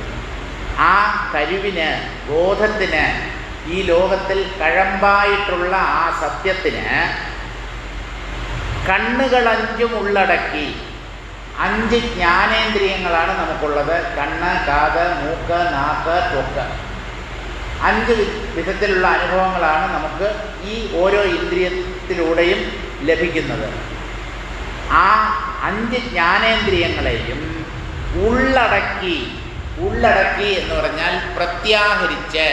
ആ കരുവിന്, ബോധത്തിന്, ഈ ലോകത്തിൽ കഴമ്പായിട്ടുള്ള ആ സത്യത്തിന് കണ്ണുകളഞ്ചും ഉള്ളടക്കി 5 ജ്ഞാനേന്ദ്രിയങ്ങളാണ് നമുക്കുള്ളത്. കണ്ണ്, കാത്, മൂക്ക്, നാക്ക്, ത്വക്ക്. 5 വിധത്തിലുള്ള അനുഭവങ്ങളാണ് നമുക്ക് ഈ ഓരോ ഇന്ദ്രിയത്തിലൂടെയും ലഭിക്കുന്നത്. ആ 5 ജ്ഞാനേന്ദ്രിയങ്ങളെയും ഉള്ളടക്കി എന്ന് പറഞ്ഞാൽ പ്രത്യാഹരിച്ച്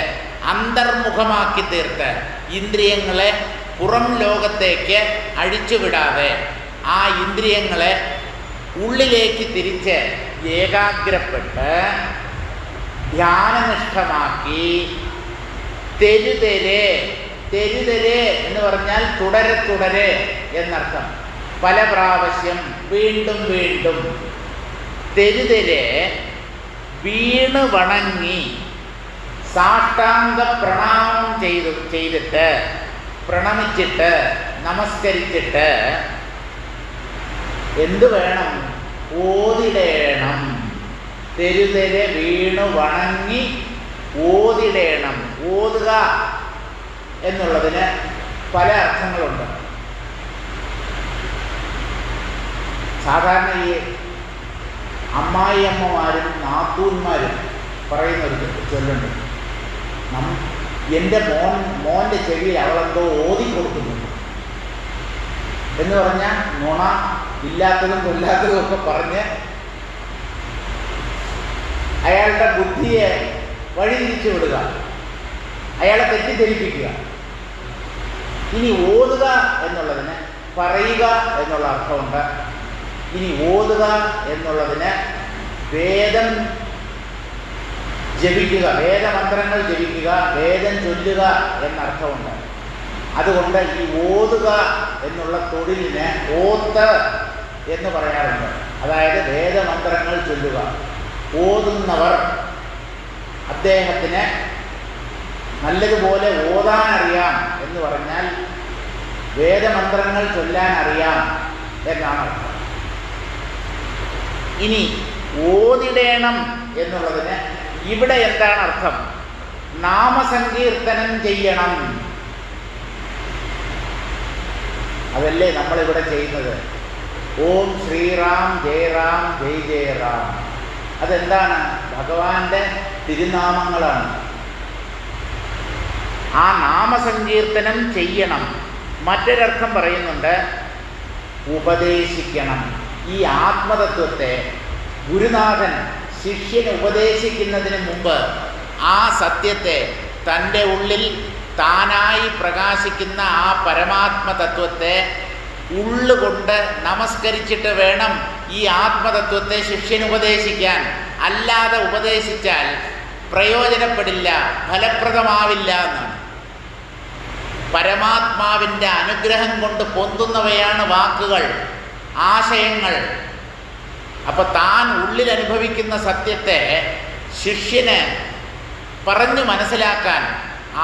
അന്തർമുഖമാക്കി തീർത്ത് ഇന്ദ്രിയങ്ങളെ പുറം ലോകത്തേക്ക് അഴിച്ചുവിടാതെ ആ ഇന്ദ്രിയങ്ങളെ ഉള്ളിലേക്ക് തിരിച്ച് ഏകാഗ്രപ്പെട്ട് ധ്യാനനിഷ്ഠമാക്കി തെരുതെരെ എന്ന് പറഞ്ഞാൽ തുടരെ എന്നർത്ഥം. പല പ്രാവശ്യം, വീണ്ടും തെരുതെരെ വീണ് വണങ്ങി സാഷ്ടാംഗ പ്രണാമം ചെയ്തിട്ട്, പ്രണമിച്ചിട്ട്, നമസ്കരിച്ചിട്ട് എന്തു വേണം? ഓതിടേണം. തെരുതെരെ വീണു വണങ്ങി ഓതിടേണം. ഓതുക എന്നുള്ളതിന് പല അർത്ഥങ്ങളുണ്ട്. സാധാരണ ഈ അമ്മായിയമ്മമാരും നാത്തൂന്മാരും പറയുന്നൊരു ചൊല്ലുണ്ട്. എൻ്റെ മോൻ്റെ ചെവിയിൽ അവളെന്തോ ഓതിക്കൊടുക്കുന്നു എന്ന് പറഞ്ഞാൽ നുണ, ഇല്ലാത്തതും കൊല്ലാത്തതും ഒക്കെ പറഞ്ഞ് അയാളുടെ ബുദ്ധിയെ വഴിതിരിച്ചു വിടുക, അയാളെ തെറ്റിദ്ധരിപ്പിക്കുക. ഇനി ഓതുക എന്നുള്ളതിന് പറയുക എന്നുള്ള അർത്ഥമുണ്ട്. ഇനി ഓതുക എന്നുള്ളതിന് വേദം ജപിക്കുക, വേദമന്ത്രങ്ങൾ ജപിക്കുക, വേദം ചൊല്ലുക എന്നർത്ഥമുണ്ട്. അതുകൊണ്ട് ഈ ഓതുക എന്നുള്ള തൊഴിലിന് ഓത്ത് എന്ന് പറയാറുണ്ട്. അതായത് വേദമന്ത്രങ്ങൾ ചൊല്ലുക. ഓതുന്നവർ, അദ്ദേഹത്തിന് നല്ലതുപോലെ ഓതാനറിയാം എന്ന് പറഞ്ഞാൽ വേദമന്ത്രങ്ങൾ ചൊല്ലാൻ അറിയാം എന്നാണ് അർത്ഥം. ഇനി ഓതിടേണം എന്നുള്ളതിന് ഇവിടെ എന്താണ് അർത്ഥം? നാമസങ്കീർത്തനം ചെയ്യണം. അതല്ലേ നമ്മളിവിടെ ചെയ്യുന്നത്? ഓം ശ്രീറാം ജയ റാം ജയ് ജയ റാം. അതെന്താണ്? ഭഗവാന്റെ തിരുനാമങ്ങളാണ്. ആ നാമസങ്കീർത്തനം ചെയ്യണം. മറ്റൊരർത്ഥം പറയുന്നുണ്ട്, ഉപദേശിക്കണം. ഈ ആത്മതത്വത്തെ ഗുരുനാഥൻ ശിഷ്യന് ഉപദേശിക്കുന്നതിന് മുമ്പ് ആ സത്യത്തെ, തൻ്റെ ഉള്ളിൽ താനായി പ്രകാശിക്കുന്ന ആ പരമാത്മതത്വത്തെ ഉള്ളുകൊണ്ട് നമസ്കരിച്ചിട്ട് വേണം ഈ ആത്മതത്വത്തെ ശിഷ്യന് ഉപദേശിക്കാൻ. അല്ലാതെ ഉപദേശിച്ചാൽ പ്രയോജനപ്പെടില്ല, ഫലപ്രദമാവില്ല എന്നാണ്. പരമാത്മാവിൻ്റെ അനുഗ്രഹം കൊണ്ട് പൊന്തുന്നവയാണ് വാക്കുകൾ, ആശയങ്ങൾ. അപ്പോൾ താൻ ഉള്ളിൽ അനുഭവിക്കുന്ന സത്യത്തെ ശിഷ്യന് പറഞ്ഞു മനസ്സിലാക്കാൻ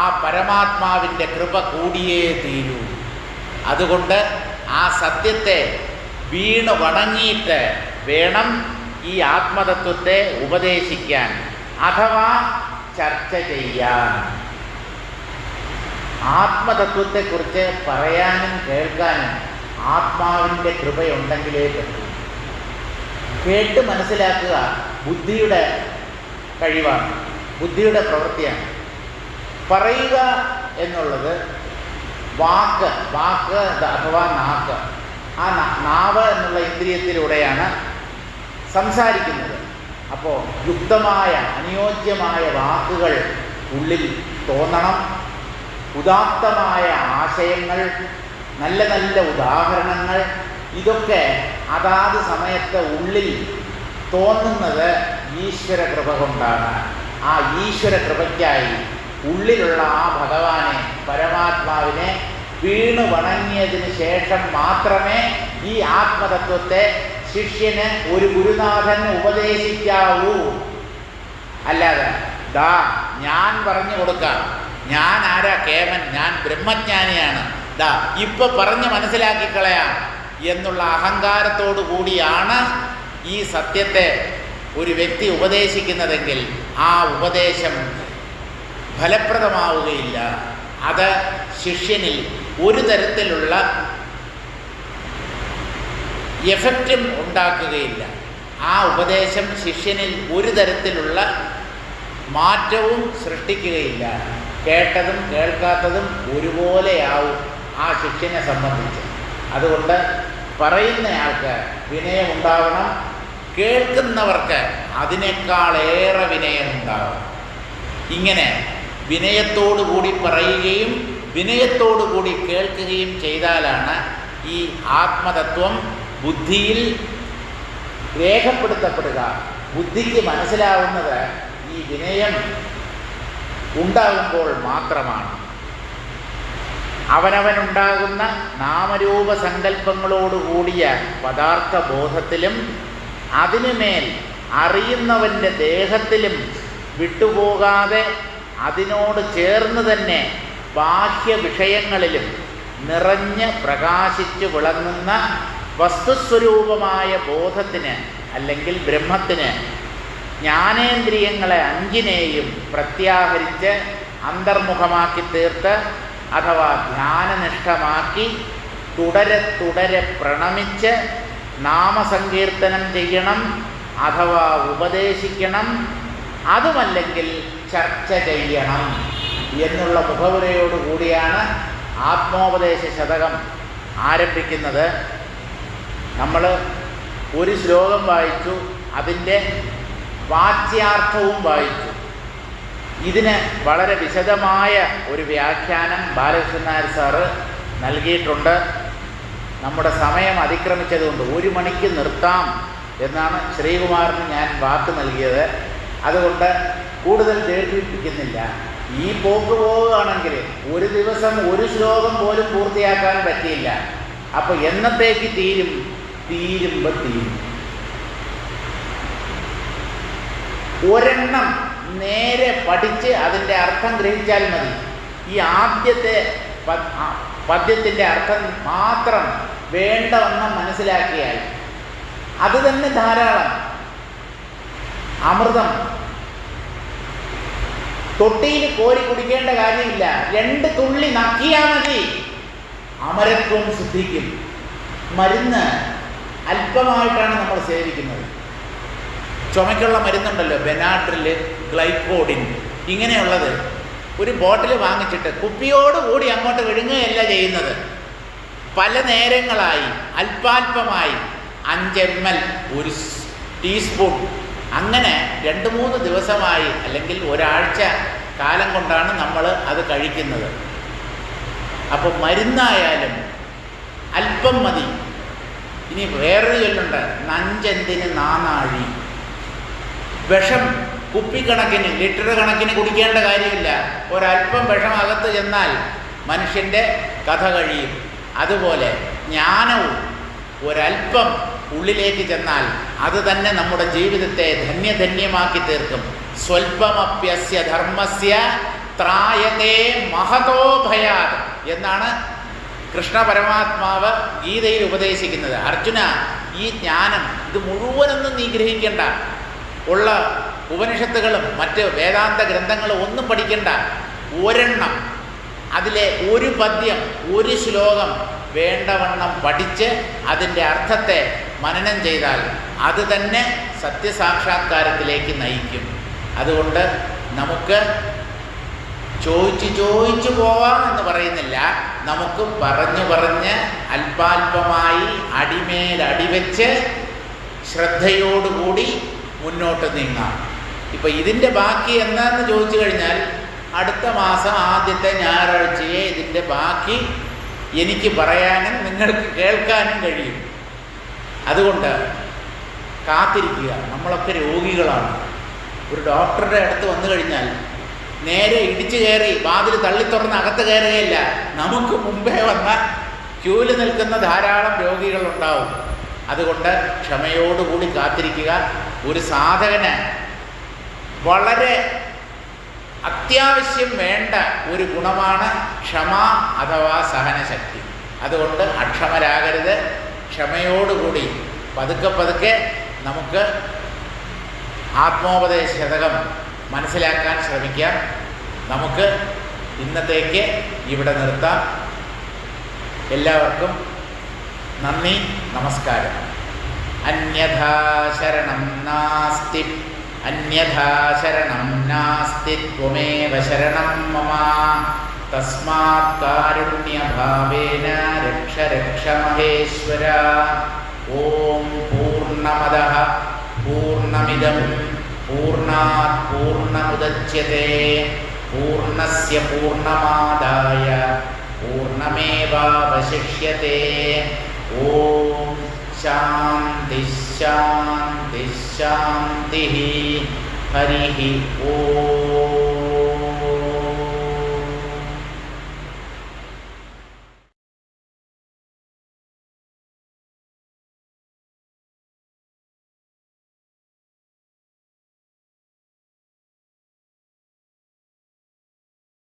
ആ പരമാത്മാവിൻ്റെ കൃപ കൂടിയേ തീരൂ. അതുകൊണ്ട് ആ സത്യത്തെ വീണ് വണങ്ങിയിട്ട് വേണം ഈ ആത്മതത്വത്തെ ഉപദേശിക്കാൻ അഥവാ ചർച്ച ചെയ്യാൻ. ആത്മതത്വത്തെക്കുറിച്ച് പറയാനും കേൾക്കാനും ആത്മാവിൻ്റെ കൃപയുണ്ടെങ്കിലേ പറ്റൂ. കേട്ട് മനസ്സിലാക്കുക ബുദ്ധിയുടെ കഴിവാണ്, ബുദ്ധിയുടെ പ്രവൃത്തിയാണ്. പറയുക എന്നുള്ളത് വാക്ക് അഥവാ നാക്ക്. ആ നാവ് എന്നുള്ള ഇന്ദ്രിയത്തിലൂടെയാണ് സംസാരിക്കുന്നത്. അപ്പോൾ യുക്തമായ അനുയോജ്യമായ വാക്കുകൾ ഉള്ളിൽ തോന്നണം. ഉദാത്തമായ ആശയങ്ങൾ, നല്ല നല്ല ഉദാഹരണങ്ങൾ ഇതൊക്കെ അതാത് സമയത്ത് ഉള്ളിൽ തോന്നുന്നത് ഈശ്വര കൃപ കൊണ്ടാണ്. ആ ഈശ്വര കൃപയ്ക്കായി ഉള്ളിലുള്ള ആ ഭഗവാനെ, പരമാത്മാവിനെ വീണു വണങ്ങിയതിന് ശേഷം മാത്രമേ ഈ ആത്മതത്വത്തെ ശിഷ്യന് ഒരു ഗുരുനാഥൻ ഉപദേശിക്കാവൂ. അല്ലാതെ ദാ ഞാൻ പറഞ്ഞു കൊടുക്കാം, ഞാൻ ആരാ കേവൻ, ഞാൻ ബ്രഹ്മജ്ഞാനിയാണ്, ദാ ഇപ്പൊ പറഞ്ഞ് മനസ്സിലാക്കിക്കളയാം എന്നുള്ള അഹങ്കാരത്തോടു കൂടിയാണ് ഈ സത്യത്തെ ഒരു വ്യക്തി ഉപദേശിക്കുന്നതെങ്കിൽ ആ ഉപദേശം ഫലപ്രദമാവുകയില്ല. അത് ശിഷ്യനിൽ ഒരു തരത്തിലുള്ള എഫക്റ്റും ഉണ്ടാക്കുകയില്ല. ആ ഉപദേശം ശിഷ്യനിൽ ഒരു തരത്തിലുള്ള മാറ്റവും സൃഷ്ടിക്കുകയില്ല. കേട്ടതും കേൾക്കാത്തതും ഒരുപോലെയാവും ആ ശിഷ്യനെ സംബന്ധിച്ച്. അതുകൊണ്ട് പറയുന്നയാൾക്ക് വിനയമുണ്ടാവണം, കേൾക്കുന്നവർക്ക് അതിനേക്കാളേറെ വിനയമുണ്ടാവണം. ഇങ്ങനെ വിനയത്തോടു കൂടി പറയുകയും വിനയത്തോടു കൂടി കേൾക്കുകയും ചെയ്താലാണ് ഈ ആത്മതത്വം ബുദ്ധിയിൽ രേഖപ്പെടുത്തപ്പെടുക. ബുദ്ധിക്ക് മനസ്സിലാവുന്നത് ഈ വിനയം ഉണ്ടാകുമ്പോൾ മാത്രമാണ്. അവനവനുണ്ടാകുന്ന നാമരൂപ സങ്കല്പങ്ങളോടുകൂടിയ പദാർത്ഥ ബോധത്തിലും അതിനുമേൽ അറിയുന്നവൻ്റെ ദേഹത്തിലും വിട്ടുപോകാതെ അതിനോട് ചേർന്ന് തന്നെ ബാഹ്യ വിഷയങ്ങളിലും നിറഞ്ഞ് പ്രകാശിച്ചു വിളങ്ങുന്ന വസ്തുസ്വരൂപമായ ബോധത്തിന് അല്ലെങ്കിൽ ബ്രഹ്മത്തിന് ജ്ഞാനേന്ദ്രിയങ്ങളെ അഞ്ചിനെയും പ്രത്യാഹരിച്ച് അന്തർമുഖമാക്കി തീർത്ത് അഥവാ ധ്യാനനിഷ്ഠമാക്കി തുടരെ പ്രണമിച്ച് നാമസങ്കീർത്തനം ചെയ്യണം അഥവാ ഉപദേശിക്കണം, അതുമല്ലെങ്കിൽ ചർച്ച ചെയ്യണം എന്നുള്ള മുഖവുരയോടുകൂടിയാണ് ആത്മോപദേശ ശതകം ആരംഭിക്കുന്നത്. നമ്മൾ ഒരു ശ്ലോകം വായിച്ചു, അതിൻ്റെ വാച്യാർത്ഥവും വായിച്ചു. ഇതിന് വളരെ വിശദമായ ഒരു വ്യാഖ്യാനം ബാലകൃഷ്ണൻ നായർ സാറ് നൽകിയിട്ടുണ്ട്. നമ്മുടെ സമയം അതിക്രമിച്ചതുകൊണ്ട് 1 മണിക്ക് നിർത്താം എന്നാണ് ശ്രീകുമാറിന് ഞാൻ വാക്ക് നൽകിയത്. അതുകൊണ്ട് കൂടുതൽ ദീർഘിപ്പിക്കുന്നില്ല. ഈ പോക്ക് പോവുകയാണെങ്കിൽ ഒരു ദിവസം ഒരു ശ്ലോകം പോലും പൂർത്തിയാക്കാൻ പറ്റിയില്ല. അപ്പോൾ എന്നത്തേക്ക് തീരും? തീരുമ്പോൾ തീരും. ഒരെണ്ണം നേരെ പഠിച്ച് അതിൻ്റെ അർത്ഥം ഗ്രഹിച്ചാൽ മതി. ഈ ആദ്യത്തെ പദ്യത്തിൻ്റെ അർത്ഥം മാത്രം വേണ്ടവണ്ണം മനസ്സിലാക്കിയാൽ അത് തന്നെ ധാരാളം. അമൃതം തൊട്ടിയിൽ കോരി കുടിക്കേണ്ട കാര്യമില്ല, 2 തുള്ളി നക്കിയാൽ മതി, അമരത്വം സിദ്ധിക്കും. മരുന്ന് അല്പമായിട്ടാണ് നമ്മൾ സേവിക്കുന്നത്. ചുമയ്ക്കുള്ള മരുന്നുണ്ടല്ലോ, ബെനാഡ്രിൽ, ഗ്ലൈക്കോഡിൻ, ഇങ്ങനെയുള്ളത് ഒരു ബോട്ടിൽ വാങ്ങിച്ചിട്ട് കുപ്പിയോടുകൂടി അങ്ങോട്ട് വിഴുങ്ങുകയല്ല ചെയ്യുന്നത്. പല നേരങ്ങളായി അല്പാൽപമായി 5 ml, 1 ടീസ്പൂൺ, അങ്ങനെ 2-3 ദിവസമായി അല്ലെങ്കിൽ ഒരാഴ്ച കാലം കൊണ്ടാണ് നമ്മൾ അത് കഴിക്കുന്നത്. അപ്പോൾ മരുന്നായാലും അല്പം മതി. ഇനി വേറൊരു ചൊല്ലുണ്ട്, നഞ്ചെന്തിന് നാനാഴി. വിഷം കുപ്പിക്കണക്കിന് ലിറ്റർ കണക്കിന് കുടിക്കേണ്ട കാര്യമില്ല. ഒരല്പം വിഷം അകത്ത് ചെന്നാൽ മനുഷ്യൻ്റെ കഥ കഴിയും. അതുപോലെ ജ്ഞാനവും ഒരല്പം ഉള്ളിലേക്ക് ചെന്നാൽ അത് തന്നെ നമ്മുടെ ജീവിതത്തെ ധന്യധന്യമാക്കി തീർക്കും. സ്വൽപമപ്യസ്യ ധർമ്മസ്യ ത്രായതേ മഹതോ ഭയാത് എന്നാണ് കൃഷ്ണ പരമാത്മാവ് ഗീതയിൽ ഉപദേശിക്കുന്നത്. അർജുന, ഈ ജ്ഞാനം ഇത് മുഴുവനൊന്നും നീ ഗ്രഹിക്കേണ്ട, ഉള്ള ഉപനിഷത്തുകളും മറ്റ് വേദാന്ത ഗ്രന്ഥങ്ങളും ഒന്നും പഠിക്കണ്ട. ഒരെണ്ണം, അതിലെ ഒരു പദ്യം, ഒരു ശ്ലോകം വേണ്ടവണ്ണം പഠിച്ച് അതിൻ്റെ അർത്ഥത്തെ മനനം ചെയ്താൽ അത് തന്നെ സത്യസാക്ഷാത്കാരത്തിലേക്ക് നയിക്കും. അതുകൊണ്ട് നമുക്ക് ചോദിച്ചു പോവാം എന്ന് പറയുന്നില്ല, നമുക്ക് പറഞ്ഞ് അല്പാൽപമായി അടിമേലടിവെച്ച് ശ്രദ്ധയോടുകൂടി മുന്നോട്ട് നീങ്ങാം. ഇപ്പം ഇതിൻ്റെ ബാക്കി എന്താണെന്ന് ചോദിച്ചു കഴിഞ്ഞാൽ അടുത്ത മാസം ആദ്യത്തെ ഞായറാഴ്ചയെ ഇതിൻ്റെ ബാക്കി എനിക്ക് പറയാനും നിങ്ങൾക്ക് കേൾക്കാനും കഴിയും. അതുകൊണ്ട് കാത്തിരിക്കുക. നമ്മളൊക്കെ രോഗികളാണ്. ഒരു ഡോക്ടറുടെ അടുത്ത് വന്നു കഴിഞ്ഞാൽ നേരെ ഇടിച്ചു കയറി വാതിൽ തള്ളി തുറന്ന് അകത്ത് കയറുകയില്ല. നമുക്ക് മുമ്പേ വന്ന ക്യൂവിൽ നിൽക്കുന്ന ധാരാളം രോഗികളുണ്ടാവും. അതുകൊണ്ട് ക്ഷമയോടുകൂടി കാത്തിരിക്കുക. ഒരു സാധകന് വളരെ അത്യാവശ്യം വേണ്ട ഒരു ഗുണമാണ് ക്ഷമ അഥവാ സഹനശക്തി. അതുകൊണ്ട് അക്ഷമരാകരുത്. ക്ഷമയോടുകൂടി പതുക്കെ പതുക്കെ നമുക്ക് ആത്മോപദേശ ശതകം മനസ്സിലാക്കാൻ ശ്രമിക്കാം. നമുക്ക് ഇന്നത്തേക്ക് ഇവിടെ നിർത്താം. എല്ലാവർക്കും നന്ദി, നമസ്കാരം. അന്യഥാ ശരണം നാസ്തി, അന്യഥാ ശരണം നാസ്തി, ത്വമേവ ശരണം മമ. തസ്മാത് കാരുണ്യഭാവേന രക്ഷ രക്ഷ മഹേശ്വര. ഓം പൂർണ്ണമദഃ പൂർണ്ണമിദം പൂർണ്ണാത് പൂർണ്ണമുദച്യത്തെ പൂർണ്ണസ്യ പൂർണ്ണമാദായ പൂർണ്ണമേവാവശിഷ്യത്തെ. ഓം ശാന്തി ശാന്തി ശാന്തി. ഹരി ഓം.